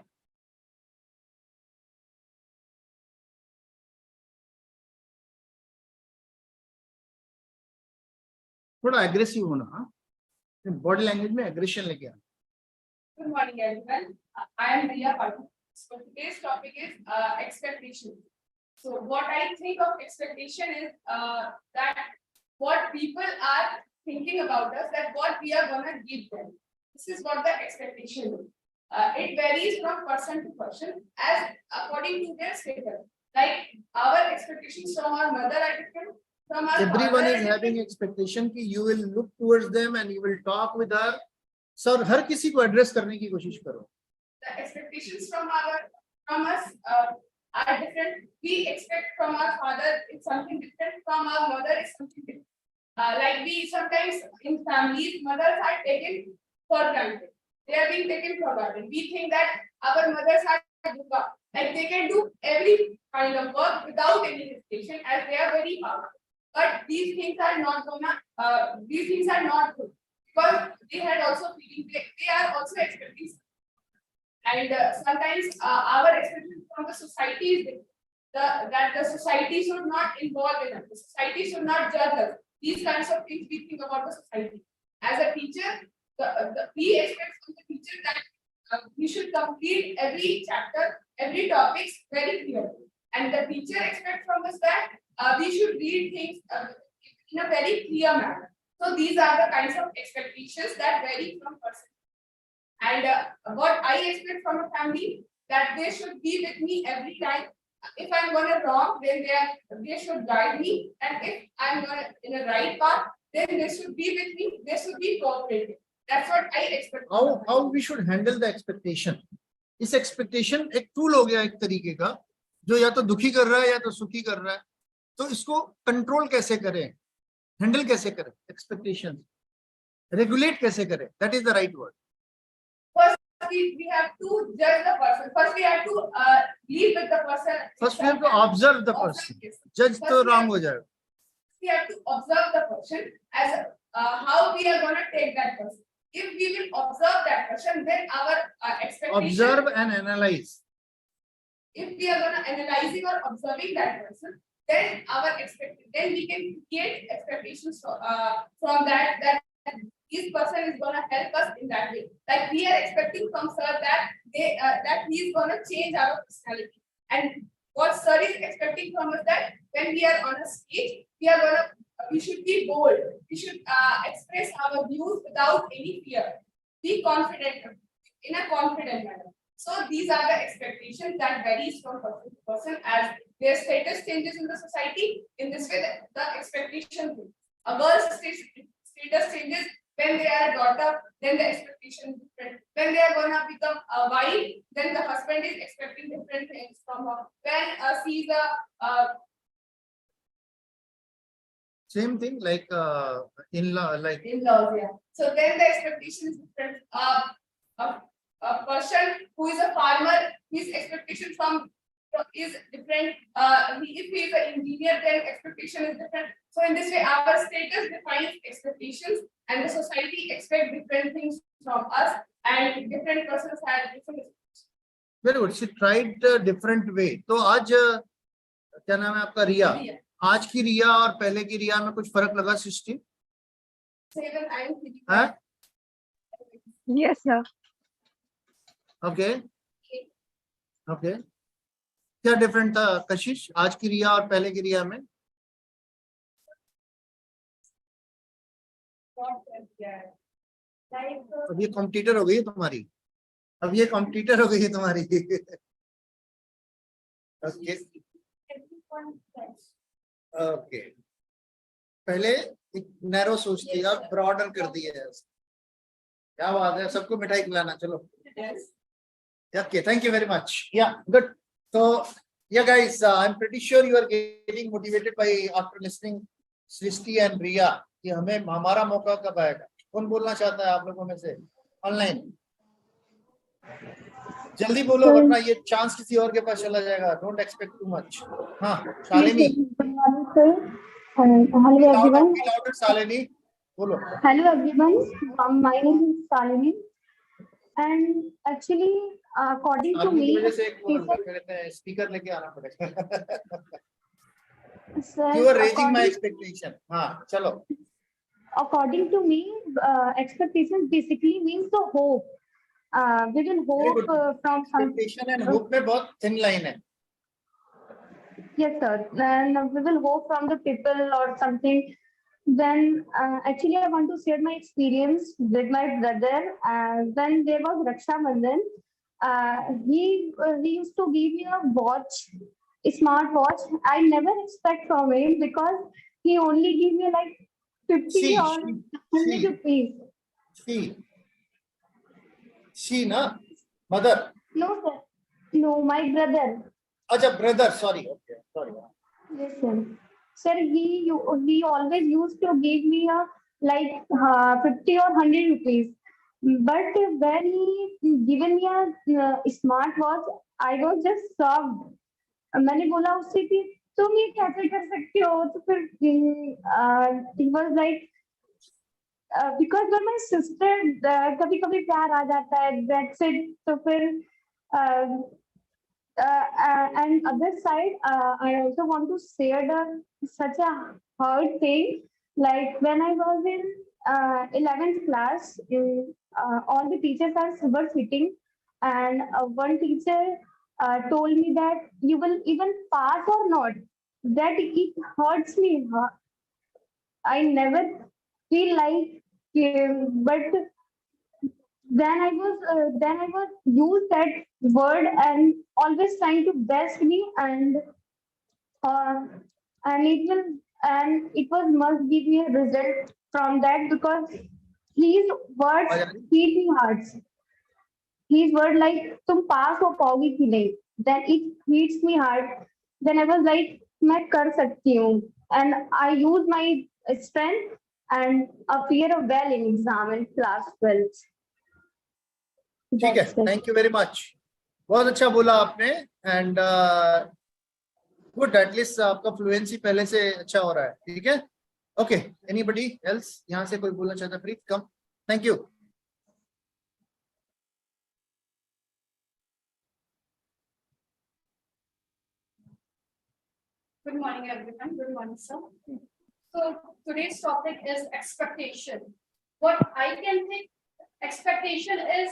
थोड़ा एग्रेसिव होना, बॉडी लैंग्वेज में एग्रेशन लेके आना। Good morning, everyone. I am Riya Padu. So today's topic is expectation. So what I think of expectation is that what people are thinking about us, that what we are gonna give them. This is what the expectation is. It varies from person to person as according to their status. Like our expectations from our mother are different. From our Everyone father is are having different. expectation कि you will look towards them and you will talk with her. Sir, हर किसी को address करने की कोशिश करो। The expectations from us are different. We expect from our father is something different. From our mother is something different. Like we sometimes in families, mothers are taken for granted. They are being taken for granted. We think that our mothers are duga, like they can do every kind of work without any hesitation, as they are very powerful. But these things are not these things are not good, because they had also feeling they are also expecting. And sometimes our expectation from the society is that the society should not involve in us. The society should not judge us. These kinds of things we think about the society. As a teacher, we expect from the teacher that we should complete every chapter, every topic very clearly. And the teacher expects from us that we should read things in a very clear manner. So these are the kinds of expectations that vary from person. And what I expect from a family, that they should be with me every time. If I'm gonna wrong, then they should guide me. And if I'm gonna in a right path, then they should be with me. They should be cooperative. That's what I expect. How we should handle the expectation? इस expectation एक tool हो गया एक तरीके का, जो या तो दुखी कर रहा है या तो सुखी कर रहा है। तो इसको कंट्रोल कैसे करें, हैंडल कैसे करें, एक्सपेक्टेशन रेगुलेट कैसे करें? That is the right word. We have to judge the person. First, we have to live with the person. First we have to observe the person. Judge तो wrong हो जाएगा। We have to observe the person as how we are going to take that person. If we will observe that person, then our expectation. Observe and analyze. If we are going to analyzing or observing that person, then then we can create expectations from that this person is going to help us in that way. Like we are expecting from sir that that he is going to change our personality. And what sir is expecting from us, that when we are on a stage, we should be bold. We should express our views without any fear. Be confident in a confident manner. So these are the expectations that varies from person to person as their status changes in the society. In this way, the expectation changes. A girl's status changes when they are a daughter, then the expectation is different. When they are gonna become a wife, then the husband is expecting different things from her. When she is a Same thing like in-law, like in-laws, yeah. So then the expectation is different. A person who is a farmer, his expectation from is different. If he is an engineer, then expectation is different. So in this way, our status defines expectations, and the society expects different things from us, and different persons have different. very good. She tried a different way. तो आज क्या नाम है आपका? रिया। आज की रिया और पहले की रिया में कुछ फर्क लगा सृष्टि? हाँ? Yes, sir. ओके ओके, क्या डिफरेंट था कशिश आज की रिया और पहले की रिया में? अब ये कॉम्पिटिटर हो गई है तुम्हारी, अब ये कॉम्पिटिटर हो गई है तुम्हारी। ओके ओके, पहले एक नैरो सोचती है, अब ब्रॉडर कर दिया है। क्या बात है, सबको मिठाई खिलाना। चलो okay, thank you very much. Yeah, good. So yeah guys, I'm pretty sure you are getting motivated by after listening Srishti and Riya कि हमें हमारा मौका कब आएगा। कौन बोलना चाहता है आप लोगों में से ऑनलाइन? जल्दी बोलो वरना ये चांस किसी और के पास चला जाएगा। Don't expect too much. हाँ Shalini. Okay. Hello Be everyone. louder, Shalini. Bolo. Hello everyone. My name is Salini. And actually, according to Shalini की me, वजह से एक वो people, क्या कहते हैं स्पीकर लेके आना पड़ेगा. sir, You are raising my expectation. हाँ चलो. according to me, expectations basically means the hope. We will Very hope good. from some. Expectation and hope में बहुत thin line है. Yes, sir. And we will hope from the people or something. Then actually, I want to share my experience with my brother. When there was Raksha Bandhan, he used to give me a watch, a smart watch. I never expect from him because he only give me like 50 She, or 100 she, rupees. she na mother. No, sir. No, my brother. अच्छा brother, sorry. Okay, sorry. Yes, sir. Sir, he always used to give me a like 50 or 100 rupees. But when he given me a smart watch, I was just shocked. मैंने बोला उससे कि तुम ये कैसे कर सकते हो? तो फिर he was like because when my sister कभी कभी प्यार आ जाता है, that's it. तो फिर and other side, I also want to share such a hard thing. Like when I was in 11th class, all the teachers were sitting, and one teacher told me that you will even pass or not. That it hurts me. I never feel like, but then I was use that word and always trying to best me uh, and it will and it was must give me a result from that because his words hit me hard. His word like तुम पास हो पाओगी कि नहीं, then it hits me hard. Then I was like मैं कर सकती हूँ, and I use my strength and appear well in exam in class 12th. ठीक है, थैंक यू वेरी मच. बहुत अच्छा बोला आपने एंड गुड, एटलीस्ट आपका फ्लुएंसी पहले से अच्छा हो रहा है. ठीक है, ओके. एनीबॉडी एल्स यहाँ से कोई बोलना चाहता है? Please come. Thank you. Good morning, everyone. Good morning, sir. So today's topic is expectation. What I can think expectation is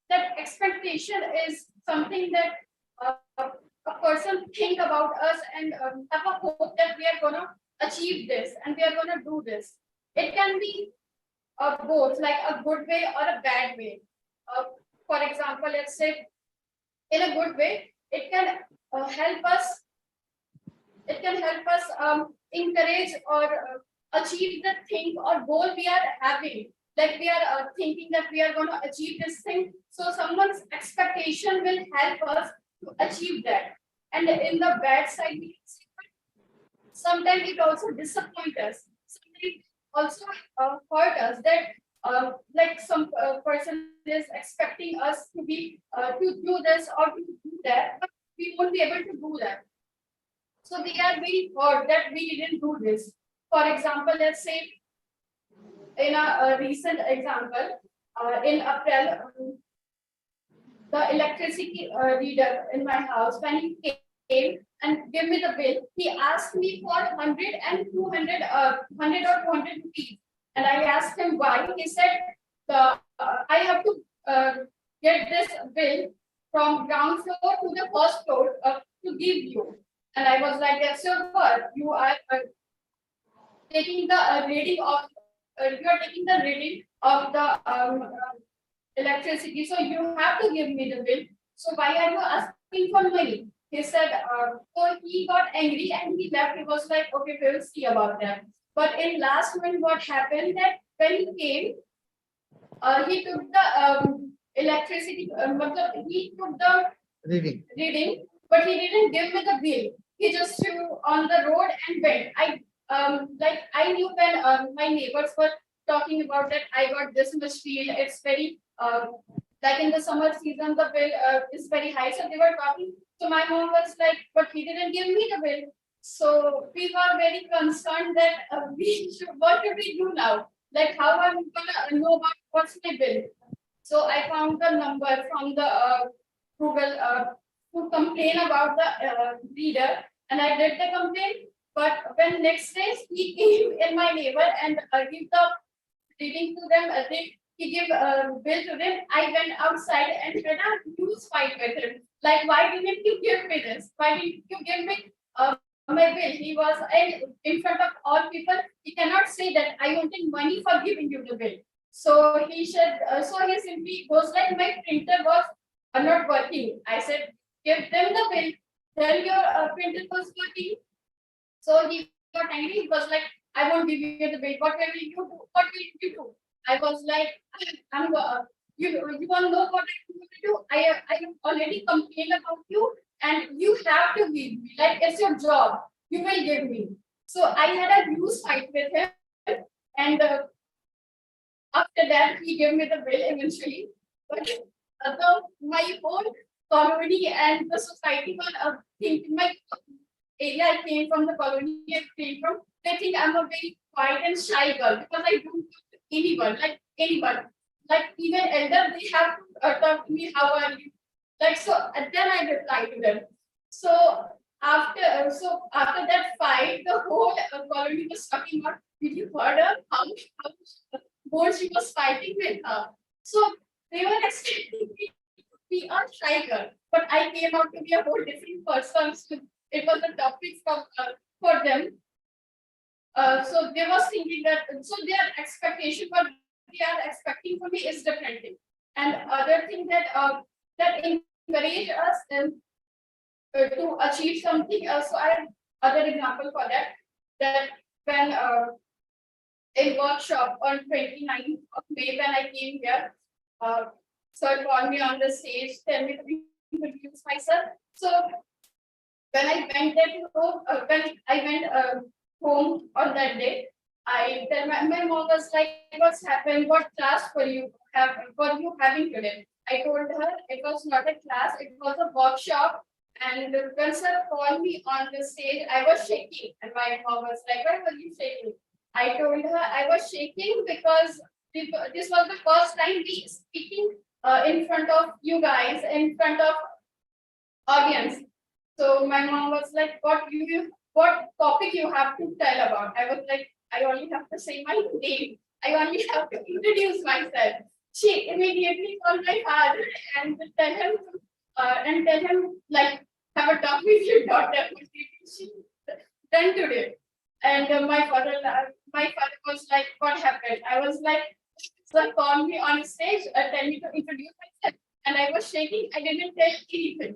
that expectation is something that a person think about us and have a hope that we are gonna achieve this and we are gonna do this. It can be both, like a good way or a bad way. For example, let's say in a good way, it can help us. It can help us encourage or achieve the thing or goal we are having. Like we are thinking that we are going to achieve this thing. So someone's expectation will help us to achieve that. And in the bad side, we can see sometimes it also disappoint us. Sometimes also hurt us that like some person is expecting us to be to do this or to do that, but we won't be able to do that. So they are very hurt that we didn't do this. For example, let's say in a recent example, in April, the electricity reader in my house, when he came and gave me the bill, he asked me for 100 and 200, 100 or 200 rupees. And I asked him why. He said, I have to get this bill from ground floor to the first floor to give you. And I was like, that's your word. You are taking the reading of, you are taking the reading of the electricity. So you have to give me the bill. So why are you asking for money? He said, so he got angry and he left. He was like, okay, we will see about that. But in last minute, what happened that when he came, he took the electricity, he took the reading, but he didn't give me the bill. He just threw on the road and went. I knew when my neighbors were talking about that I got this much bill. It's very like in the summer season the bill is very high. So they were talking. So my mom was like, but he didn't give me the bill. So we were very concerned that what should we do now? Like how I'm gonna know about what's my bill? So I found the number from the Google to complain about the reader, and I did the complaint. But when next day he came in my neighbor and give the reading to them, he give bill to them. I went outside and had a huge fight with him. Like, why didn't you give me this? Why didn't you give me my bill? He was in front of all people. He cannot say that I wanted money for giving you the bill. So he said, so he simply goes like, my printer was not working. I said, give them the bill. Then your printer was working. So he got angry. He was like, I won't give you the bill. What will you do? What will you do? I was like, I'm you want to know what I'm going to do? I have already complained about you, and you have to give me. Like, it's your job. You will give me. So I had a huge fight with him, and after that he gave me the bill eventually. But my whole colony and the society were thinking my area I came from, the colony I came from, they think I'm a very quiet and shy girl because I don't talk to anyone, like anyone. Like even elder, they have to talk to me, how are you? Like so, and then I reply to them. So after that fight, the whole colony was talking about, did you heard her? How bold she was fighting with her. So they were expecting me to be a shy girl, but I came out to be a whole different person. So it was a topic for them. So they was thinking that, so their expectation, what they are expecting from me is different thing. And other thing that that encourage us to achieve something. So I have other example for that. That when in workshop on 29th of May when I came here, sir called me on the stage, tell me to introduce myself. So when I went there to when I went home on that day, I tell my mom was like, what's happened? What class for you having today? I told her it was not a class, it was a workshop. And when sir called me on the stage, I was shaking. And my mom was like, why were you shaking? I told her I was shaking because this was the first time we speaking in front of you guys, in front of audience. So my mom was like, what topic you have to tell about? I was like, I only have to say my name. I only have to introduce myself. She immediately called my father and tell him like, have a talk with your daughter. What did she done today? And my father was like, what happened? I was like, sir called me on stage, tell me to introduce myself. And I was shaking. I didn't tell anything.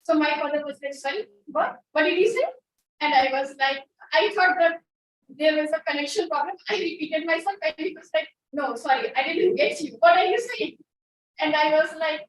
So my father was like, sorry, what? What did you say? And I was like, I thought that there was a connection problem. I repeated myself and he was like, no, sorry, I didn't get you. What are you saying? And I was like,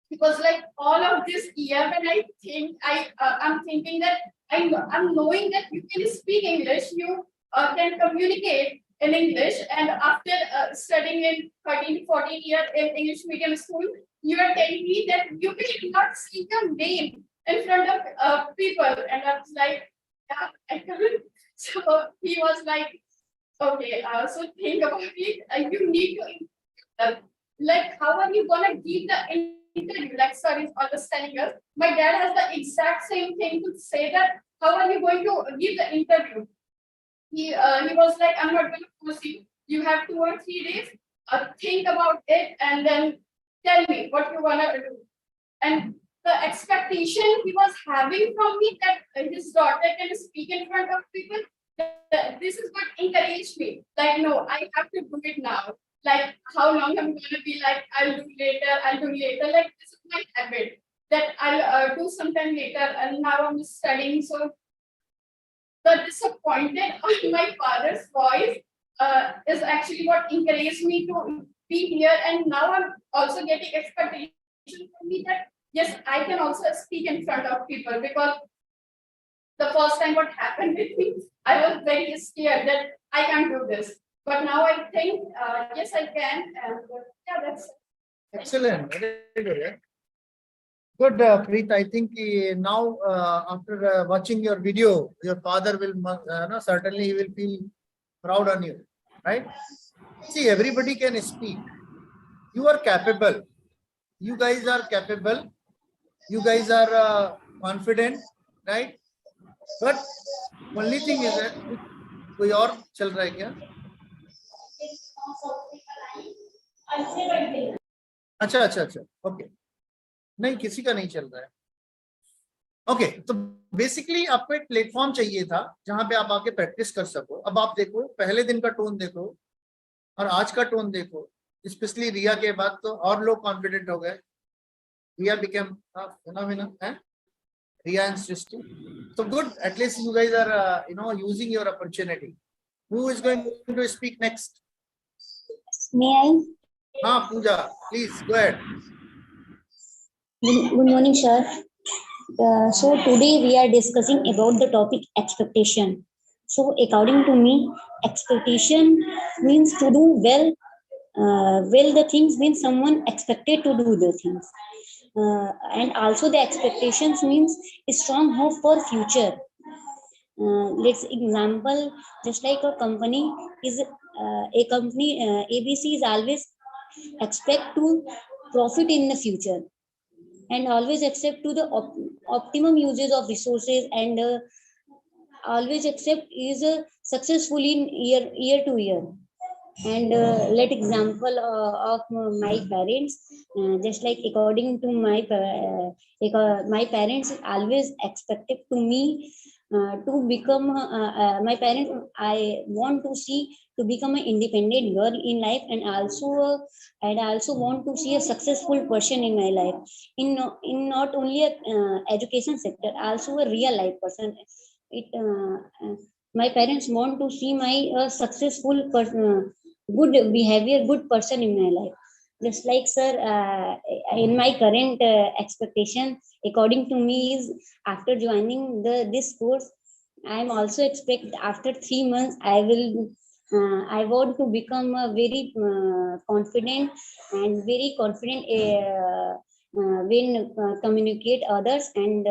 it was like all of this year when I think I'm thinking that I'm knowing that you can speak English, you can communicate in English, and after studying in 13 to 14 years in English medium school, you are telling me that you will not see your name in front of people. And I was like, yeah, I can't. So he was like, okay, so think about it. You need to, like, how are you gonna give the interview? Like, sir is always telling us. My dad has the exact same thing to say that. How are you going to give the interview? He was like, I'm not going to force you. You have 2 or 3 days. Think about it and then tell me what you wanna do. And the expectation he was having from me that his daughter can speak in front of people, this is what encouraged me. Like, no, I have to do it now. Like, how long I'm gonna be like, I'll do later. Like, this is my habit that I'll do sometime later. And now I'm studying. So the disappointed on my father's voice is actually what encouraged me to be here. And now I'm also getting expectation from me that yes, I can also speak in front of people, because the first time what happened with me, I was very scared that I can't do this. But now I think yes, I can. And yeah, that's Excellent. Very good. Yeah. Good, Preet. I think now after watching your video, your father will no, certainly he will feel proud on you, right? See, everybody can speak. You are capable. You guys are capable. You guys are confident, right? But only thing is that कोई और चल रहा है क्या? अच्छा अच्छा अच्छा okay नहीं किसी का नहीं चल रहा है ओके तो बेसिकली आपको एक प्लेटफॉर्म चाहिए था जहां पे आप आके प्रैक्टिस कर सको अब आप देखो पहले दिन का टोन देखो और आज का टोन देखो स्पेशली रिया के बाद तो और लोग कॉन्फिडेंट हो गए रिया बिकम phenomenon है Riya and Srishti so good at least you guys are using your opportunity who is going to speak next May I? हाँ पूजा please go ahead Good morning, sir. So today we are discussing about the topic expectation. So according to me, expectation means to do well. Well, the things means someone expected to do the things, and also the expectations means a strong hope for future. Let's example, just like a company is a company ABC is always expect to profit in the future and always accept to the optimum uses of resources and always accept is successful in year to year and let example of my parents just like according to my parents always expected to me to become my parents I want to see to become an independent girl in life and I also want to see a successful person in my life in not only a education sector also a real life person my parents want to see my successful person good behavior good person in my life just like sir in my current expectation according to me is after joining this course I am also expect after 3 months I want to become a very confident and very confident when communicate others and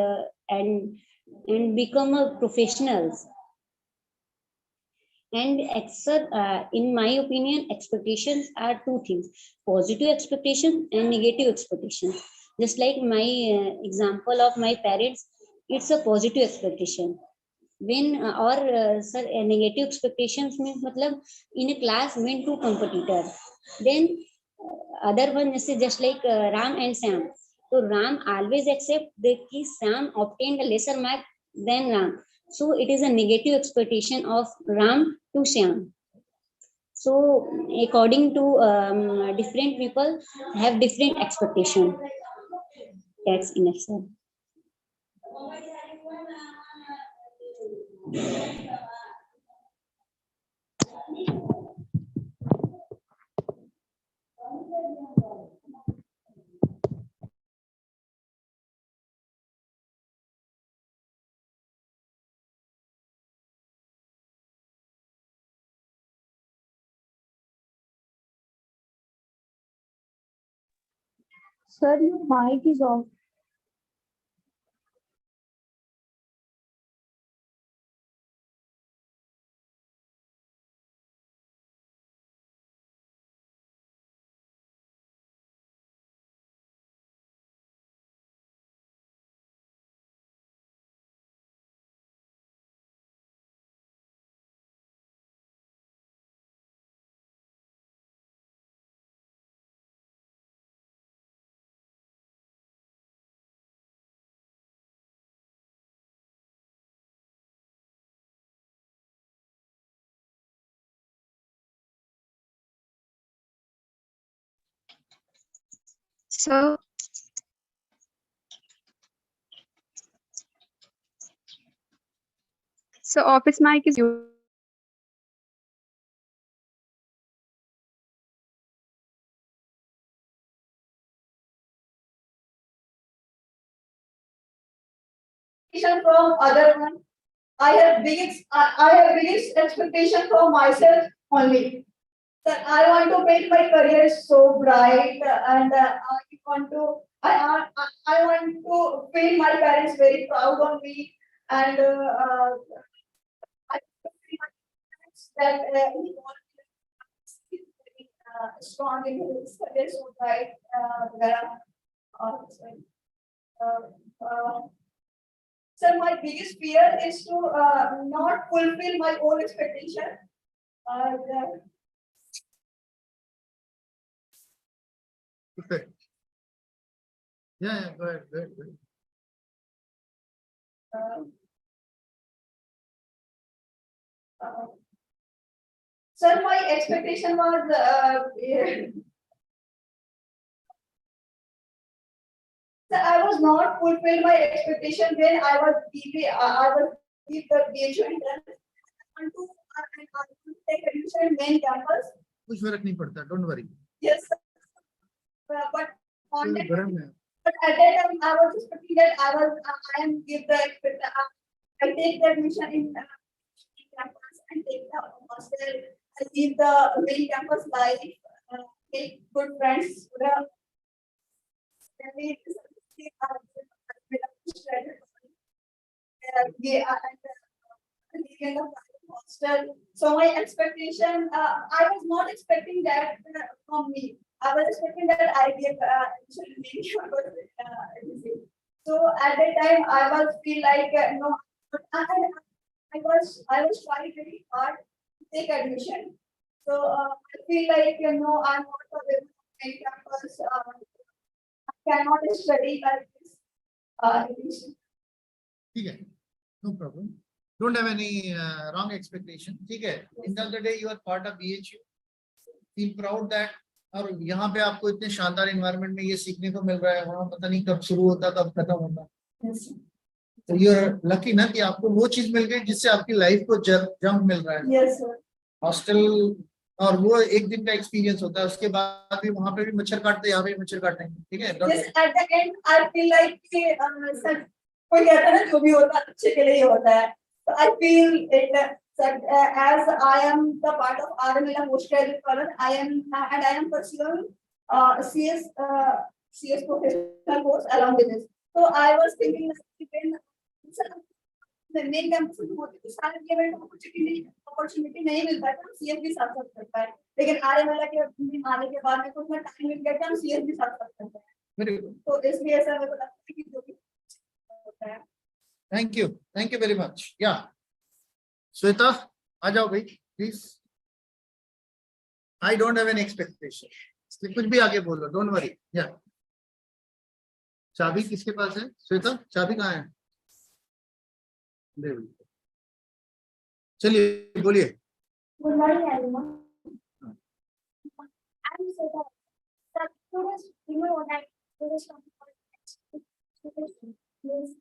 become a professionals and in my opinion expectations are two things positive expectation and negative expectation just like my example of my parents it's a positive expectation when sir negative expectations means matlab in a class when two competitor then other one is just like Ram and Sam so Ram always accept that Sam obtained a lesser mark than Ram so it is a negative expectation of Ram to Shyam. So according to different people have different expectation. That's enough, sir. Sir, your mic is off. So office mic is you. From other one. I have biggest expectation for myself only. That I want to make my career so bright and I want to I want to feel my parents very proud of me, and I feel my parents that he wants to be strong in his studies, so right, so my biggest fear is to not fulfill my own expectation. The- Okay. Yeah, go ahead, go ahead, go ahead. Sir, my expectation was sir, I was not fulfill my expectation when I was give the BHU entrance. I want to take admission in main campus. कुछ फर्क नहीं पड़ता, don't worry. Yes, sir. But on that, गरम है. but at that time I was expecting that I am give the I take the admission in campus and take the hostel. I leave the main campus life, make good friends. Then we hostel. So my expectation, I was not expecting that from me. I was expecting that I get so at that time I was feel like no, I was trying very hard to take admission. So I feel like I'm not able to make campus. I cannot study like this. ठीक है, no problem. Don't have any wrong expectation. ठीक है. End of the day, you are part of BHU. Feel proud that. और यहाँ पे आपको इतने शानदार एनवायरनमेंट में ये सीखने को मिल रहा है, वहाँ पता नहीं कब शुरू होता कब खत्म होता. तो यू आर लकी ना कि आपको वो चीज मिल गई जिससे आपकी लाइफ को जंप मिल रहा है. Yes, sir. हॉस्टल और वो एक दिन का एक्सपीरियंस होता है, उसके बाद भी वहाँ पे भी मच्छर काटते, यहाँ पे भी मच्छर काटते हैं. ठीक है. Yes, at the end I feel like sir कोई कहता है ना जो भी होता है अच्छे के लिए ही होता है. So I feel it as I am the part of RML hostel, I am pursuing CS professional course along with this. So I was thinking when the main campus में होते तो सारे इवेंट opportunity नहीं मिलता है, CS भी साथ साथ करता है. लेकिन RML के आने के बाद में कुछ ना टाइम मिल गया, हम CS भी साथ साथ करते हैं. Very good. तो इसलिए ऐसा मेरे को लगता है कि जो भी होता है. Thank you very much. Yeah. Sweta, आ जाओ भाई, please. I don't have any expectation. कुछ भी आगे बोलो, don't worry. Yeah. चाबी किसके पास है? श्वेता, चाबी कहाँ है? चलिए बोलिए. Good morning, everyone. I'm Sweta. The students, you know that students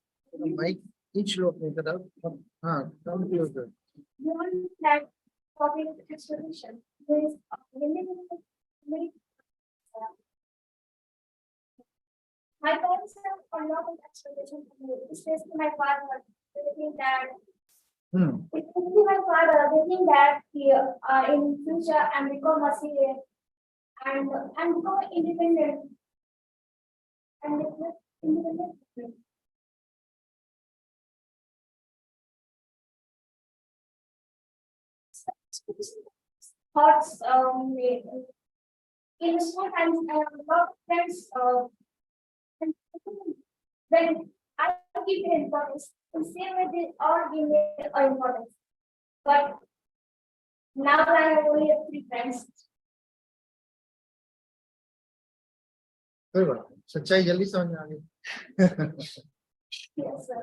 Mike, each लोग ने करा. हाँ, come closer. beyond that copying explanation. There is my parents have a lot of expectations from me, especially my father. They think that especially my father, they think that he, in future and become a CA and become independent and independent. Thoughts in small times I have a lot of friends when I give it importance, the same way they all give it importance. But now I have only 3 friends. कोई बात नहीं, सच्चाई जल्दी समझ में आ गई. Yes, sir.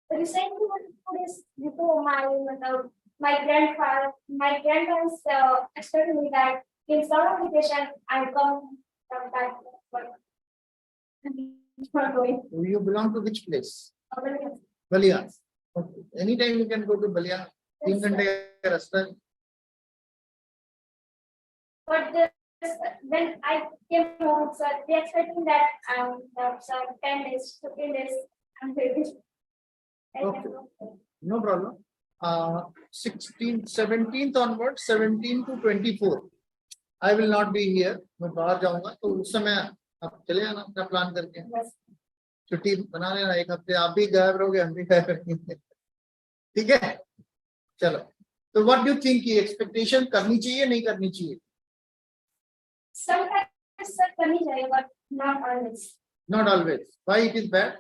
Recently, 2 days before my grandparents expected me that in summer vacation I come from that. But not going. You belong to which place? Yes, Balia. Okay. Anytime you can go to Balia. 3 घंटे का रास्ता. but when I came home, sir, they expecting that sir, 10 days, 15 days, I'm finished. Okay. No problem. 16th, 17th onwards, 17 to 24. I will not be here. मैं बाहर जाऊंगा तो उस समय आप चले आना अपना प्लान करके, Yes. छुट्टी बना लेना 1 हफ्ते, आप भी गायब रहोगे, हम भी गायब रहेंगे, ठीक है? चलो, तो व्हाट डू यू थिंक, ये एक्सपेक्टेशन करनी चाहिए नहीं करनी चाहिए? Sometimes sir करनी चाहिए, but not always. Not always. Why it is bad?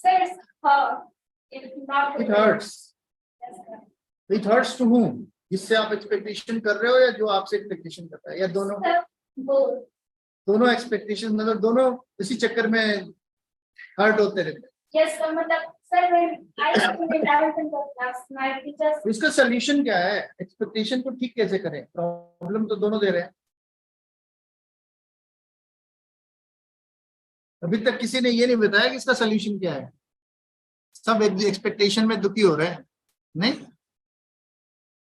Sir, it's hard. It's not. It hurts. Yes, sir. It hurts to whom? जिससे आप एक्सपेक्टेशन कर रहे हो या जो आपसे एक्सपेक्टेशन करता है, या दोनों? Sir, both. दोनों एक्सपेक्टेशन, मतलब दोनों इसी चक्कर में हर्ट होते रहते हैं। Yes, sir, मतलब sir, when I was in 11th class, my teachers. तो इसका सोल्यूशन क्या है? एक्सपेक्टेशन को ठीक कैसे करें? प्रॉब्लम तो दोनों दे रहे हैं। अभी तक किसी ने ये नहीं बताया कि इसका सोल्यूशन क्या है। सब एक्सपेक्टेशन में दुखी हो रहे हैं, नहीं?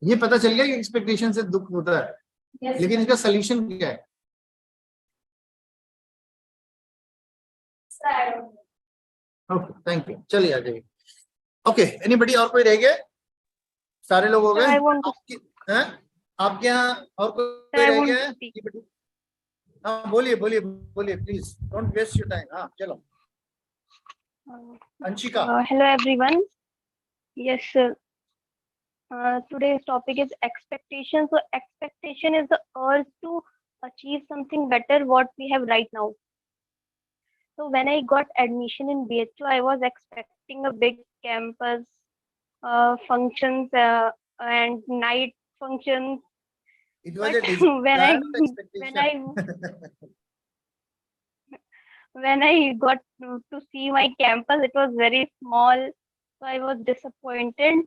ये पता चल गया कि एक्सपेक्टेशन से दुख होता है, Yes, लेकिन इसका सोल्यूशन क्या है? sir, I don't know. Okay, thank you. चलिए आ जाइए। ओके, एनीबडी, और कोई रह गए? सारे लोग हो गए? I want to- आपके यहाँ और कोई I रह want गया to है? speak. हाँ, बोलिए बोलिए बोलिए, please don't waste your time. हाँ, चलो, Anshika. Hello everyone. Yes, sir. Today's topic is expectation. So expectation is the urge to achieve something better what we have right now. So when I got admission in BHU, I was expecting a big campus, functions, and night functions. It was a But desired when I got to see my campus, it was very small, so I was disappointed.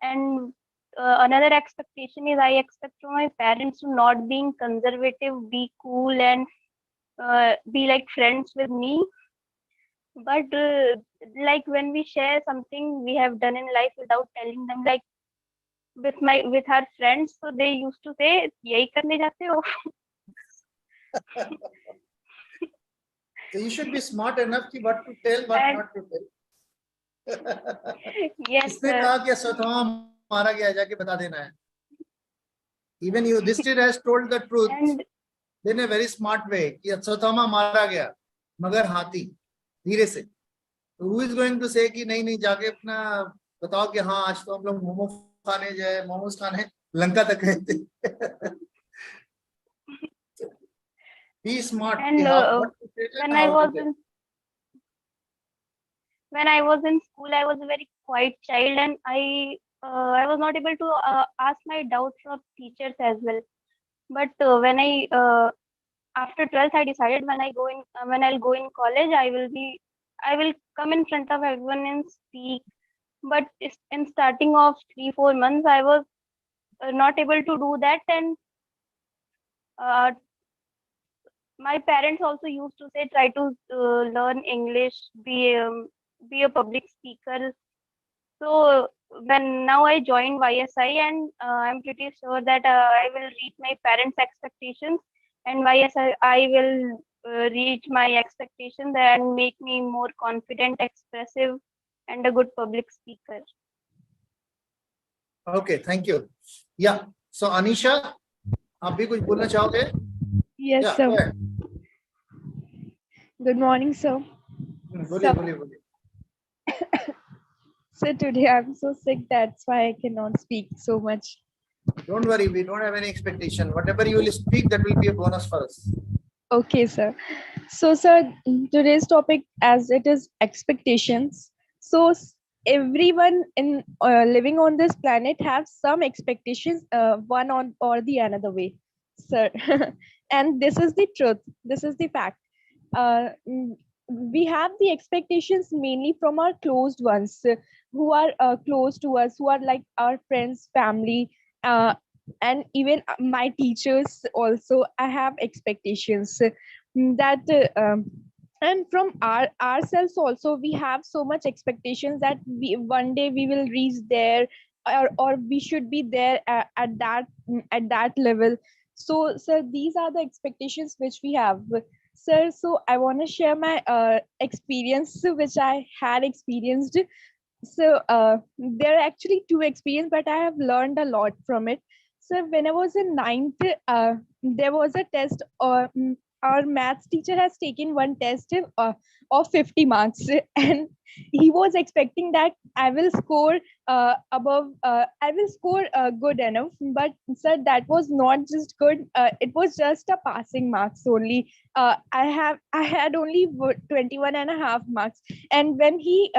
And another expectation is I expect from my parents to not being conservative, be cool, and be like friends with me. But like when we share something we have done in life without telling them, like with our friends, so they used to say, "यही करने जाते हो?" So you should be smart enough कि what to tell, what And- not to tell. Yes, इसने sir. कहा कि अश्वत्थामा मारा गया, जाके बता देना है। Even you, this kid has told the truth And in a very smart way कि अश्वत्थामा मारा गया मगर हाथी, धीरे से। Who is going to say कि नहीं नहीं, जाके अपना बताओ कि हाँ आज तो हम लोग मोमोज खाने लंका तक गए थे। Be smart. And, कि हाँ, what to tell and when I how to was tell. in school, I was a very quiet child, and I was not able to ask my doubts from teachers as well. But when I after 12th, I decided when I'll go in college, I will come in front of everyone and speak. But in starting of 3-4 months, I was not able to do that, and my parents also used to say try to learn English, be a public speaker. So when now I joined YSI, and I'm pretty sure that I will reach my parents' expectations, and YSI will reach my expectations and make me more confident, expressive, and a good public speaker. Okay, thank you. Yeah. So Anisha, आप भी कुछ बोलना चाहोगे? Yes, Yeah, sir. go ahead. Good morning, sir. बोलिए। So today I'm so sick, that's why I cannot speak so much. Don't worry, we don't have any expectation. Whatever you will speak, that will be a bonus for us. Okay, sir. So, sir, today's topic, as it is expectations. So everyone in living on this planet have some expectations, one on or the another way, sir. And this is the truth. This is the fact. We have the expectations mainly from our closed ones, who are close to us, who are like our friends, family, and even my teachers also. I have expectations that and from ourselves also, we have so much expectations that we one day we will reach there, or we should be there at that level. So sir, these are the expectations which we have, sir. So I want to share my experience which I had experienced. So there are actually two experiences, but I have learned a lot from it. So when I was in ninth, there was a test. Our maths teacher has taken one test of 50 marks, and he was expecting that I will score above. I will score good enough, but sir, that was not just good. It was just a passing marks only. I had only 21 and a half marks, and when he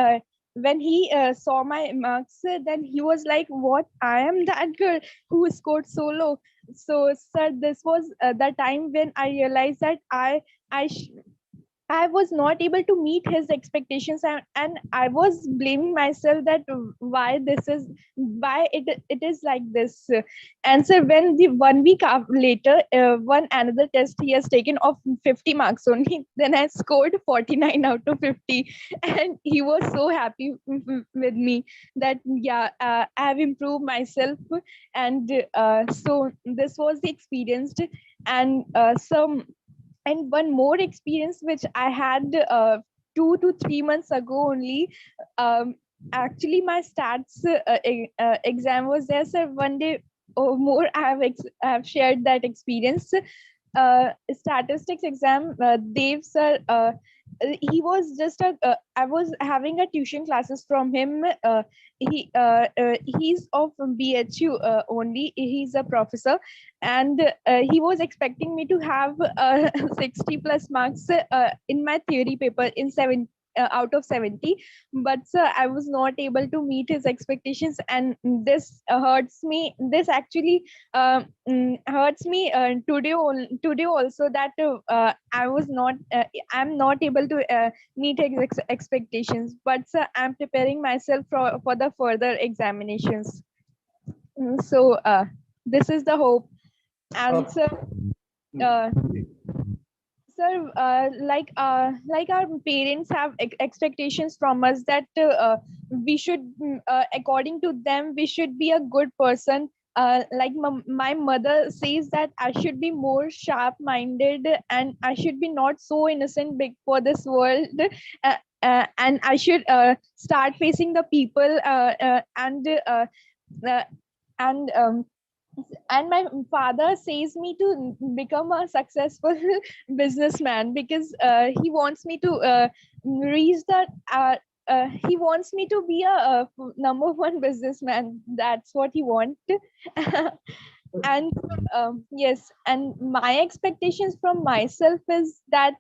saw my marks, then he was like, what, I am that girl who scored so low. So sir, this was the time when I realized that I sh- I was not able to meet his expectations, and I was blaming myself that why it is like this. And so when the 1 week later, one another test he has taken of 50 marks only, then I scored 49 out of 50, and he was so happy with me that yeah, I have improved myself, and so this was the experience, and some and one more experience which I had 2 to 3 months ago only. Um, Actually, my stats exam was there. So one day or more, I have shared that experience. Statistics exam, Dev sir, he was just a. I was having a tuition classes from him. He's of BHU only. He's a professor, and he was expecting me to have 60 plus marks in my theory paper in out of 70, but I was not able to meet his expectations, and this hurts me. This actually hurts me today also, that I was not I'm not able to meet his expectations, but I'm preparing myself for the further examinations. So this is the hope. And uh, sir, like our parents have expectations from us that we should, according to them, we should be a good person. Like my mother says that I should be more sharp minded, and I should be not so innocent big for this world, and I should start facing the people, uh, and and my father says me to become a successful businessman, because he wants me to reach that he wants me to be a number one businessman. That's what he wants. And yes, and my expectations from myself is that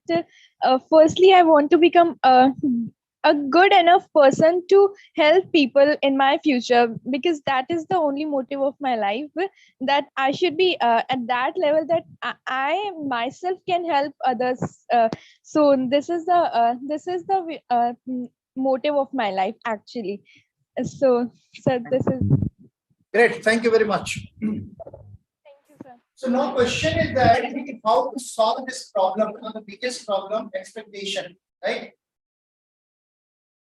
firstly I want to become a good enough person to help people in my future, because that is the only motive of my life, that I should be at that level that I myself can help others. So this is the motive of my life actually. So this is. Great, thank you very much. Thank you, sir. So now question is that how to solve this problem, the biggest problem, expectation, right?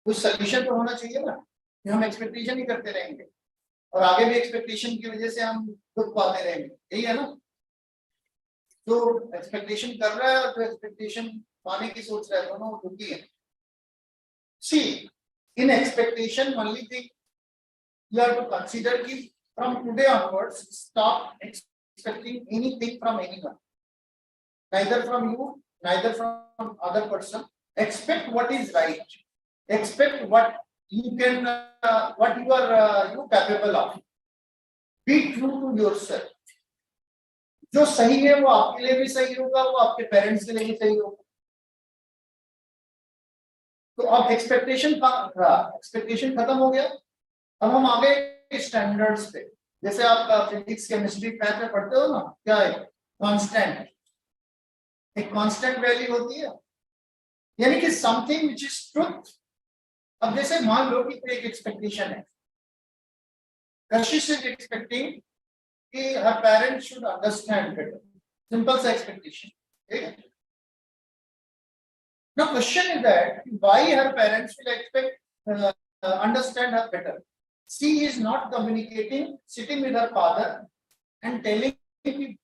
कुछ solution तो होना चाहिए ना, कि हम expectation ही करते रहेंगे और आगे भी expectation की वजह से हम दुख पाते रहेंगे, यही है ना? तो expectation कर रहा है और जो expectation पाने की सोच रहा है, दोनों दुखी हैं. See, in expectation only thing you have to consider कि from today onwards, stop expecting anything from anyone, neither from you, neither from other person. Expect what is right. Expect what you can, what you are you capable of. Be true to yourself. जो सही है वो आपके लिए भी सही होगा, वो आपके पेरेंट्स के लिए भी सही होगा. तो अब एक्सपेक्टेशन खत्म हो गया. अब हम आगे स्टैंडर्ड्स पे, जैसे आप फिजिक्स केमिस्ट्री मैथ में पढ़ते हो ना, क्या है कांस्टेंट. एक कांस्टेंट वैल्यू होती है, यानी कि समथिंग व्हिच इज ट्रुथ. अब जैसे मान लो कि एक एक्सपेक्टेशन है, कशिश इज एक्सपेक्टिंग कि हर parent should understand better. Simple सा एक्सपेक्टेशन, ठीक है. Now question is that why her parents will expect understand her better. She is not communicating, sitting with her father and telling कि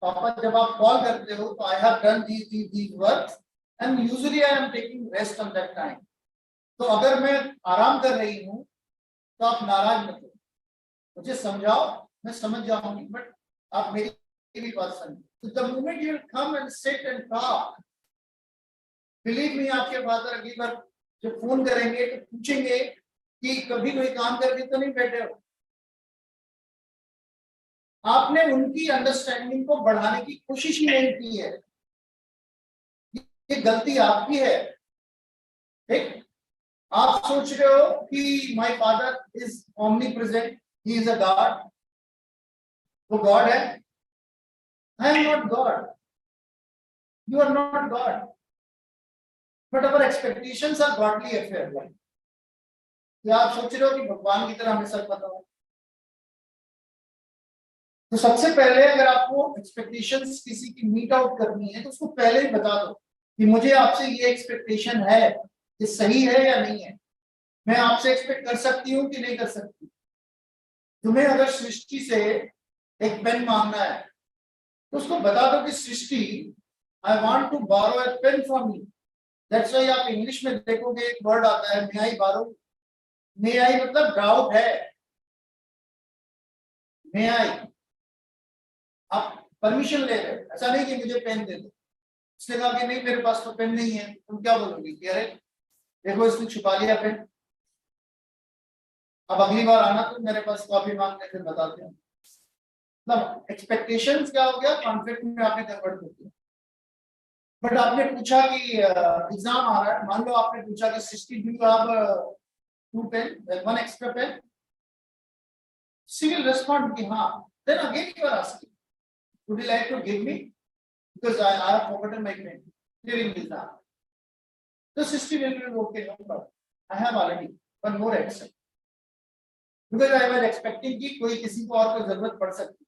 पापा जब आप कॉल करते हो तो I have done these works and usually I am taking rest on that time. तो अगर मैं आराम कर रही हूँ तो आप नाराज मत हो, मुझे समझाओ, मैं समझ जाऊंगी, बट आप मेरी भी बात समझिए। The moment you come and sit and talk, believe me, आपके फादर अगली बार जब फोन करेंगे तो पूछेंगे कि कभी कोई काम करके तो नहीं बैठे हो। आपने उनकी अंडरस्टैंडिंग को बढ़ाने की कोशिश ही नहीं की है, ये गलती आपकी है। ठीक, आप सोच रहे हो कि my father is omnipresent, he is a god, वो गॉड है। I am not god, you are not god, but our expectations are godly affair. क्या आप सोच रहे हो कि भगवान की तरह हमें सब पता हो? तो सबसे पहले अगर आपको एक्सपेक्टेशंस किसी की मीट आउट करनी है तो उसको पहले ही बता दो कि मुझे आपसे ये एक्सपेक्टेशन है, ये सही है या नहीं है, मैं आपसे एक्सपेक्ट कर सकती हूँ कि नहीं कर सकती। तुम्हें अगर सृष्टि से एक पेन मांगना है तो उसको बता दो कि Srishti, I want to borrow a pen from you. That's why आप इंग्लिश में देखोगे एक वर्ड आता है, मे आई बोरो। मे आई मतलब डाउट है, मे आई, आप परमिशन ले रहे हो, ऐसा नहीं कि मुझे पेन दे दो। उसने कहा कि नहीं मेरे पास तो पेन नहीं है, तुम क्या बोलोगे कि अरे देखो इसने छुपा लिया पेन, अब अगली बार आना तो मेरे पास कॉपी मांगने फिर बताते हैं। मतलब एक्सपेक्टेशंस क्या हो गया, कॉन्फ्लिक्ट में आपने कन्वर्ट कर दिया। बट आपने पूछा कि एग्जाम आ रहा है, मान लो आपने पूछा कि 60 do you have 2 pen, 1 extra pen, she will respond कि हाँ, then again you are asking would you like to give me, because I have forgotten my pen during the exam. The system will be okay, no problem, I have already one more extra, because I was expecting कि कोई किसी को और को जरूरत पड़ सकती।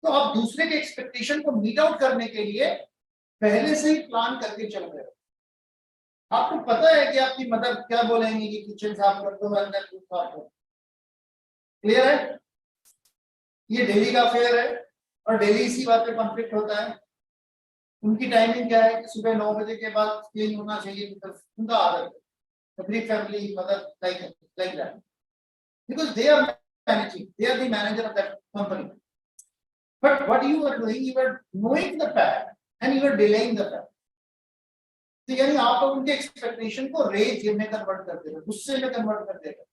तो आप दूसरे के एक्सपेक्टेशन को मीट आउट करने के लिए पहले से ही प्लान करके चल रहे हो। आपको पता है कि आपकी मदर क्या बोलेंगी कि किचन साफ कर दो, अंदर साफ करो। क्लियर है? ये डेली का अफेयर है और डेली इसी बात पे कॉन्फ्लिक्ट होता है। उनकी टाइमिंग क्या है कि सुबह 9 बजे के बाद क्लीन होना चाहिए, उनका आदत है। Every family mother like that, because they are managing, they are the manager of that company. But what you are doing, you are knowing the fact and you are delaying the fact. तो यानी आप उनके expectation को raise में convert कर दे रहे हो, गुस्से में कन्वर्ट कर दे रहे हो।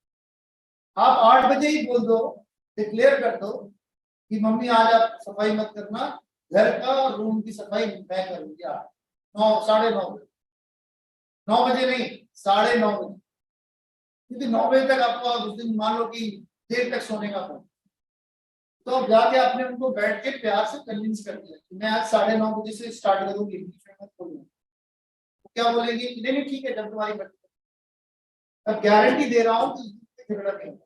आप 8 बजे ही बोल दो, डिक्लेयर कर दो कि मम्मी आज आप सफाई मत करना, घर का रूम की सफाई मैं करूंगी। 9, 9:30 बजे, 9 बजे नहीं 9:30 बजे, क्योंकि 9 बजे तक आपको उस दिन मान लो कि देर तक सोने का था, तो अब जाके आपने उनको बैठ के प्यार से कन्विंस कर दिया कि मैं आज 9:30 बजे से स्टार्ट करूंगी, बीच में मत खोलूंगी। तो क्या बोलेंगे कि नहीं ठीक है, जब तुम्हारी बच्ची, अब गारंटी दे रहा हूँ कि झगड़ा नहीं होगा।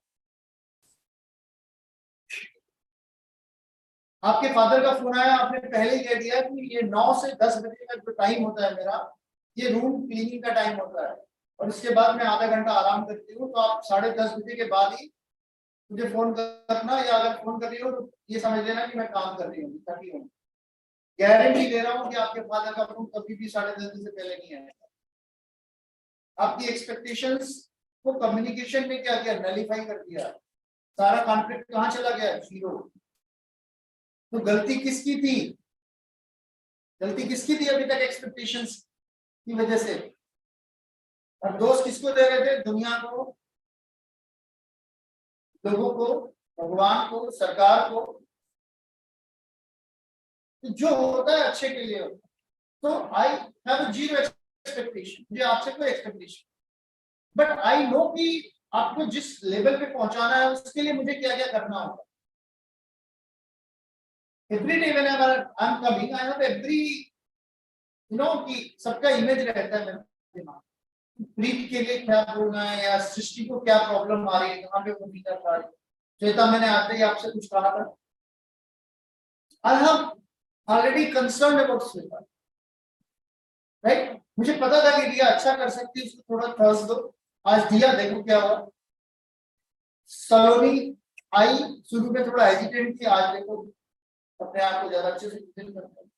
आपके फादर का फोन आया, आपने पहले ही कह दिया कि ये 9 से 10 बजे का जो टाइम होता है मेरा, ये रूम क्लीनिंग का टाइम होता है और इसके बाद मैं आधा घंटा आराम करती हूँ, तो आप 10:30 बजे के बाद ही मुझे फोन करना, या अगर फोन कर रही हो तो ये समझ लेना कि मैं काम कर रही हूँ, थकी हूँ। गारंटी दे रहा हूँ कि आपके फादर का फोन कभी भी 10:30 बजे से पहले नहीं आएगा। आपकी एक्सपेक्टेशंस को कम्युनिकेशन में क्या किया, नलीफाई कर दिया। सारा कॉन्फ्लिक्ट कहाँ चला गया, जीरो। तो गलती किसकी थी, गलती किसकी थी अभी तक, एक्सपेक्टेशंस की वजह से। और दोस्त किसको दे रहे थे, दुनिया को, लोगों को, भगवान को, सरकार को। तो जो होता है अच्छे के लिए होता है। तो आई हैव जीरो एक्सपेक्टेशन, मुझे आपसे कोई एक्सपेक्टेशन, बट आई नो कि आपको जिस लेवल पे पहुंचाना है उसके लिए मुझे क्या क्या करना होगा। Every day whenever I'm coming, I have every, कि सबका इमेज रहता है मेरे दिमाग, प्रीत के लिए क्या बोलना है या सृष्टि को क्या प्रॉब्लम आ रही है, कहाँ पे वो नहीं कर पा रही। श्वेता, मैंने आते ही आपसे कुछ कहा था, I have already concerned about Shweta, right. मुझे पता था कि दिया अच्छा कर सकती है, उसको थोड़ा थर्स दो। आज दिया देखो क्या हुआ, सलोनी आई, शुरू में थोड़ा हेजिटेंट थी, आज देखो अपने आप को ज्यादा अच्छे से फील करते हैं।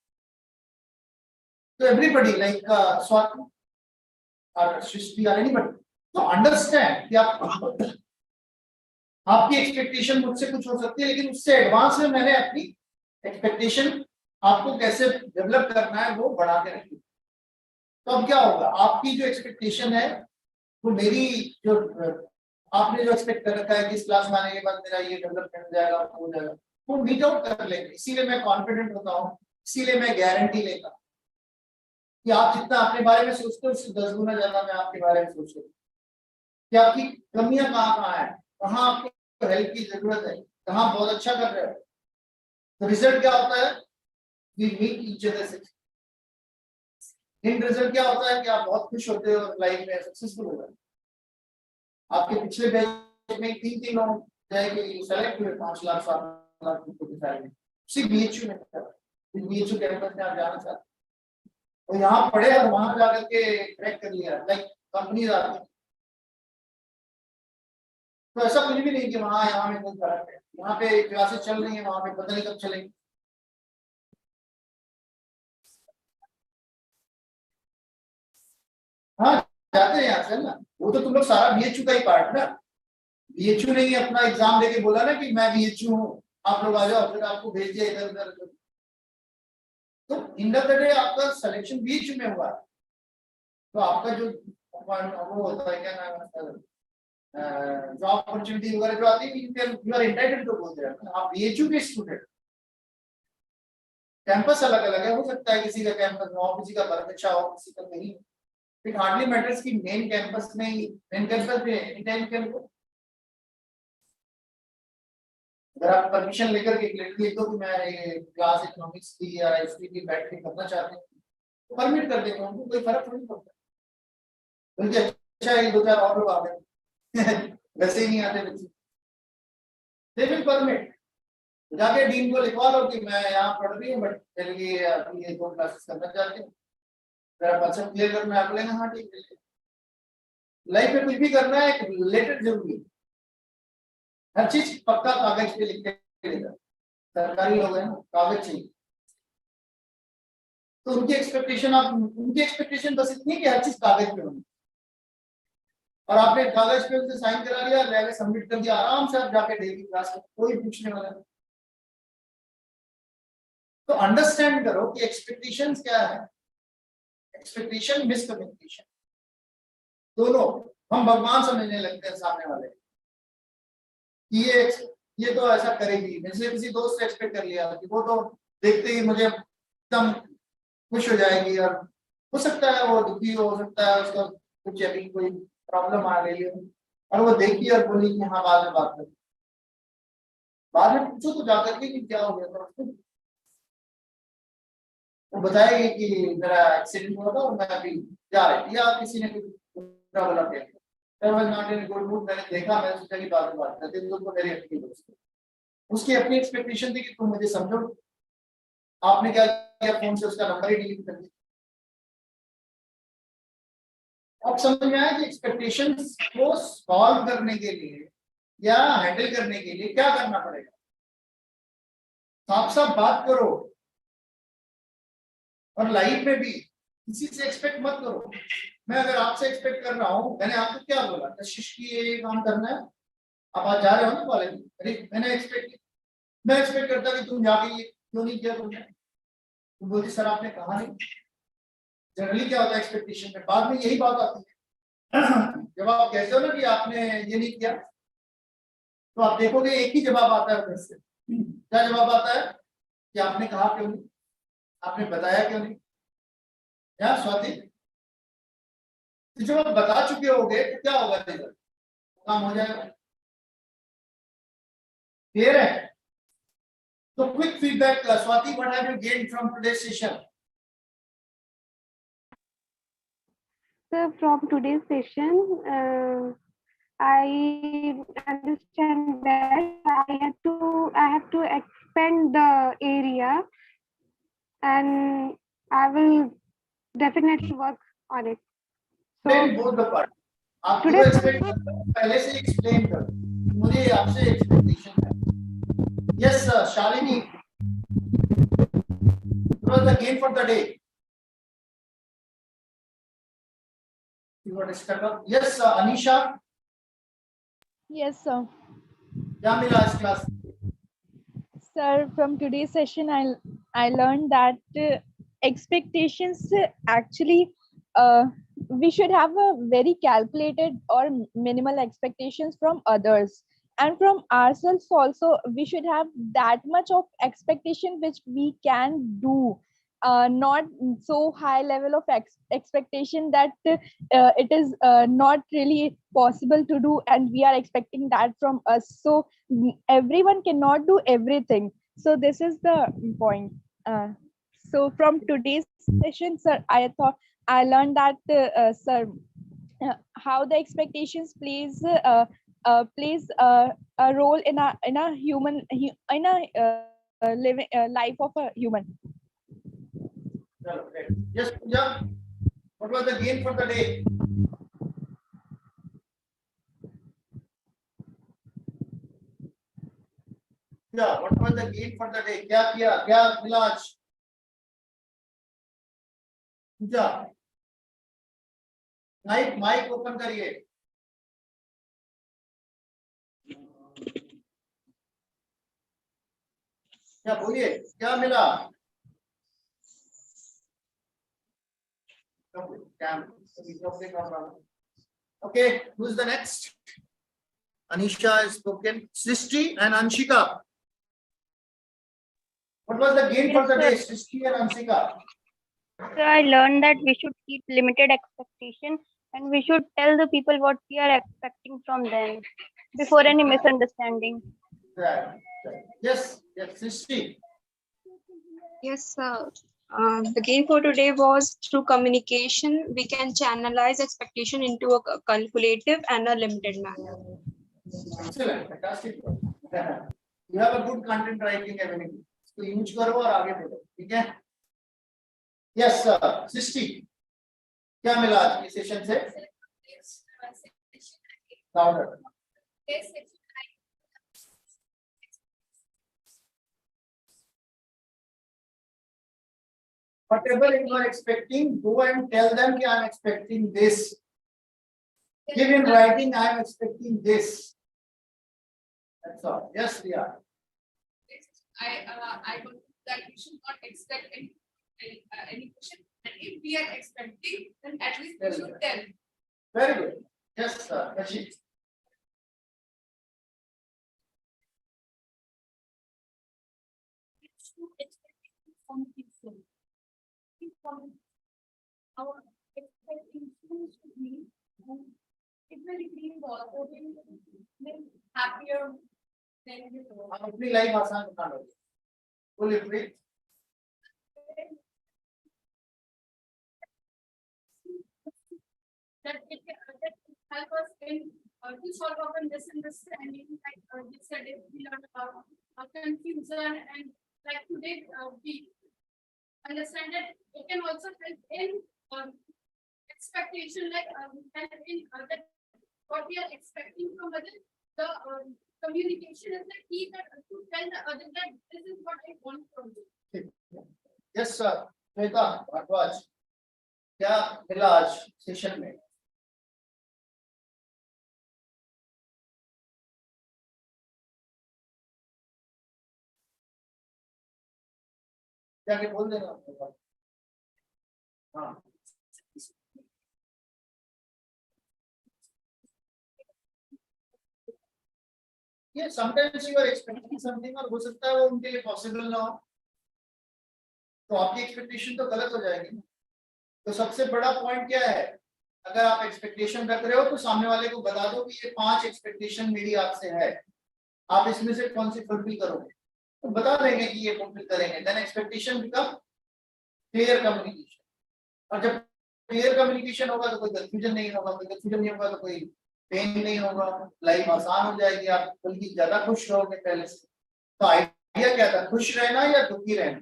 तो एवरीबॉडी लाइक स्वाति और सृष्टि और एनीबॉडी, तो अंडरस्टैंड कि आपकी एक्सपेक्टेशन मुझसे कुछ हो सकती है, लेकिन उससे एडवांस में मैंने अपनी एक्सपेक्टेशन आपको कैसे डेवलप करना है वो बढ़ा के रखिए। तो अब क्या होगा, आपकी जो एक्सपेक्टेशन है वो मेरी जो आपने जो एक्सपेक्ट कर रखा है कि इस क्लास में आने के बाद मेरा ये डेवलपमेंट हो जाएगा, हो जाएगा, वो मीट आउट कर लेंगे। इसीलिए मैं कॉन्फिडेंट होता हूँ, इसीलिए मैं गारंटी लेता हूँ कि आप जितना अपने बारे में सोचते हो उससे 10 गुना ज्यादा मैं आपके बारे में सोचता हूँ कि आपकी कमियां कहाँ कहाँ है, कहाँ आपको हेल्प की जरूरत है, कहाँ बहुत अच्छा कर रहे हो। तो रिजल्ट क्या होता है, वी मीट ईच अदर से। इन रिजल्ट क्या होता है कि आप बहुत खुश होते हो, लाइफ में सक्सेसफुल हो जाते हो। आपके पिछले बैच में 3 लोग सेलेक्ट हुए 5 लाख 7 लाख रुपए की सैलरी, उसी बीएचयू में, बीएचयू कैंपस में आप जाना चाहते हो और यहाँ पढ़े और वहां जाकर के क्रैक कर लिया, लाइक कंपनी आती है। तो ऐसा कुछ भी नहीं कि वहां यहाँ में कोई फर्क है, यहाँ पे क्लासेस चल रही है, वहां पे पता नहीं कब चलेंगे। हाँ जाते हैं यहाँ से ना, वो तो तुम लोग सारा बीएचयू का ही पार्ट ना। बीएचयू ने ही अपना एग्जाम देके बोला ना कि मैं बीएचयू हूँ, आप लोग आ जाओ, फिर आपको भेज दिया इधर उधर। तो इन द डे आपका सिलेक्शन बीएचयू में हुआ, तो आपका जो वो होता है क्या नाम है, जॉब अपॉर्चुनिटी वगैरह जो आती है, यू आर एंटाइटल्ड टू बोलते हैं आप बीएचयू के स्टूडेंट। कैंपस अलग अलग है, हो सकता है किसी का कैंपस में हो, किसी का बरकच्चा हो, किसी का नहीं। इट हार्डली मैटर्स कि मेन कैंपस में ही, मेन कैंपस में एनी टाइम कैन गो। अगर आप परमिशन लेकर के लिख दो कि मैं ये क्लास इकोनॉमिक्स की या हिस्ट्री की बैठ के करना चाहते हैं, तो परमिट कर देंगे, उनको कोई फर्क नहीं पड़ता। बल्कि अच्छा है 2-4 और लोग आ गए वैसे ही नहीं आते बच्चे, दे विल परमिट। जाके डीन को लिखवा लो कि मैं यहाँ पढ़ रही हूँ बट मेरे लिए ये 2 क्लासेस करना चाहती हूँ, मेरा पर्सन क्लियर करना है। आप लेंगे हाँ ठीक है। लाइफ में कुछ भी करना है एक रिलेटेड जरूरी है, हर चीज पक्का कागज पे लिख के लेगा। सरकारी लोग हैं ना, कागज चाहिए। तो उनकी एक्सपेक्टेशन, आप उनकी एक्सपेक्टेशन बस इतनी कि हर चीज कागज पे होनी, और आपने कागज पे उनसे साइन करा लिया, लेके सबमिट कर दिया, आराम से आप जाके डेली क्लास में, कोई पूछने वाला नहीं। तो अंडरस्टैंड करो कि एक्सपेक्टेशंस क्या है। एक्सपेक्टेशन मिसकम्युनिकेशन, दोनों हम भगवान समझने लगते हैं सामने वाले कि ये तो ऐसा करेगी। जैसे किसी दोस्त से एक्सपेक्ट कर लिया कि वो तो देखते ही मुझे एकदम खुश हो जाएगी, और हो सकता है वो दुखी हो सकता है उसका कुछ अभी कोई प्रॉब्लम आ रही है, और वो देखी और बोली कि हाँ बाद में बात करें। बाद में पूछो तो जाकर के कि क्या हो गया था, वो बताएगी कि मेरा एक्सीडेंट हुआ था और मैं अभी जा रही थी, या किसी ने कुछ बुरा बोला क्या, नॉट इन गुड मूड, मैंने देखा, मैंने सोचा कि बाद में बात करते हैं, तो मेरी अपनी दोस्त है, उसकी अपनी एक्सपेक्टेशन थी कि तुम मुझे समझो। आपने क्या किया, फोन से उसका नंबर ही डिलीट कर दिया। अब समझ में आया कि एक्सपेक्टेशंस को सॉल्व करने के लिए या हैंडल करने के लिए क्या करना पड़ेगा। साफ साफ बात करो, और लाइफ में भी किसी से एक्सपेक्ट मत करो। मैं अगर आपसे एक्सपेक्ट कर रहा हूँ, मैंने आपको क्या बोला, कशिश की ये काम करना है, आप आज जा रहे हो ना कॉलेज में, अरे मैं एक्सपेक्ट करता कि तुम जाके ये क्यों नहीं किया तुमने, तुम बोलती सर आपने कहा नहीं। जनरली क्या होता है एक्सपेक्टेशन में, बाद में यही बात आती है जब आप कहते हो ना कि आपने ये नहीं किया, तो आप देखोगे एक ही जवाब आता है उधर से। क्या जवाब आता है कि आपने कहा क्यों नहीं, आपने बताया क्यों नहीं। क्या स्वाति, तो जब आप बता चुके होगे तो क्या होगा, रिजल्ट काम हो जाएगा। क्लियर है? तो quick feedback, Swati, what have you gained from today's session? So from today's session, I understand that I have to expand the area, and I will definitely work on it. Explain both the part. आप पूरा explain पहले से explain करो, मुझे आपसे expectation है। Yes sir, Shalini, what was the game for the day? You got stuck up? Yes sir, Anisha, Yes, sir. क्या मिला इस class? Sir, from today's session, I learned that expectations actually we should have a very calculated or minimal expectations from others, and from ourselves also. We should have that much of expectation which we can do, not so high level of expectation that it is not really possible to do, and we are expecting that from us. So everyone cannot do everything. So this is the point. So from today's session, sir, I learned that, sir, how the expectations plays a role in a human in a living life of a human. Chalo, great. Yes, Pooja. What was the gain for the day? Yeah, what was the gain for the day? क्या किया? क्या मिला आज? पूजा, mic open करिए. क्या बोलिए? क्या मिला? Okay, who's the next? Anisha has spoken. Srishti and Anshika. What was the gain for the day, Srishti and Anshika? So I learned that we should keep limited expectation and we should tell the people what we are expecting from them before any misunderstanding. Right. Yes, Srishti. Yes, sir. The gain for today was through communication, we can channelize expectation into a calculative and a limited manner. Excellent, fantastic. You have a good content writing ability. So use करो और आगे बढ़ो, ठीक है? Yes, Srishti. क्या मिला आज की सेशन से? Louder. Whatever you are expecting, go and tell them that I am expecting this. Give in writing, I am expecting this. That's all. Yes, Riya. I believe that we should not expect any question. And if we are expecting, then at least we should tell. Very good. Yes, Rashid. Our expectations should be, it will be positive, happier than before. हम अपनी life आसान बना लो. Fully free. That it help us in to solve our misunderstanding, like yesterday we learned about confusion, and like today we understand that it can also help in expectation, like help in that what we are expecting from others. The communication is the key that to tell the other that this is what I want from you. Yes, sir. Shweta Bharadwaj. क्या मिला आज session में? जाके बोल देना आपके पास. हाँ. Yeah, sometimes you are expecting something और हो सकता है वो उनके लिए possible ना हो, तो आपकी expectation तो गलत हो जाएगी. तो सबसे बड़ा पॉइंट क्या है? अगर आप एक्सपेक्टेशन रख रहे हो तो सामने वाले को बता दो कि ये 5 एक्सपेक्टेशन मेरी आपसे है, आप इसमें से कौन सी फुलफिल करोगे, तो बता देंगे कि ये फुलफिल करेंगे. Then expectation become clear communication, और जब क्लियर कम्युनिकेशन होगा तो कोई कंफ्यूजन नहीं होगा, कोई कंफ्यूजन नहीं होगा तो कोई पेन नहीं होगा, लाइफ आसान हो जाएगी, आप बल्कि ज्यादा खुश रहोगे पहले से. तो आइडिया क्या था, खुश रहना या दुखी रहना?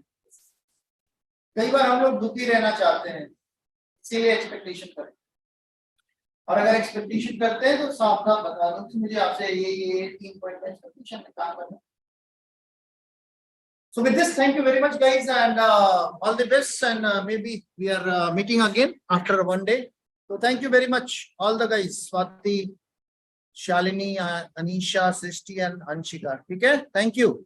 कई बार हम लोग दुखी रहना चाहते हैं, इसीलिए एक्सपेक्टेशन करें. और अगर एक्सपेक्टेशन करते हैं तो साफ साफ बता दो कि मुझे आपसे ये 3 पॉइंट में एक्सपेक्टेशन में काम करना. So with this, thank you very much, guys, and all the best. And maybe we are meeting again after one day. So thank you very much, all the guys, Swati, Shalini, Anisha, Srishti, and Anshika. Okay, thank you.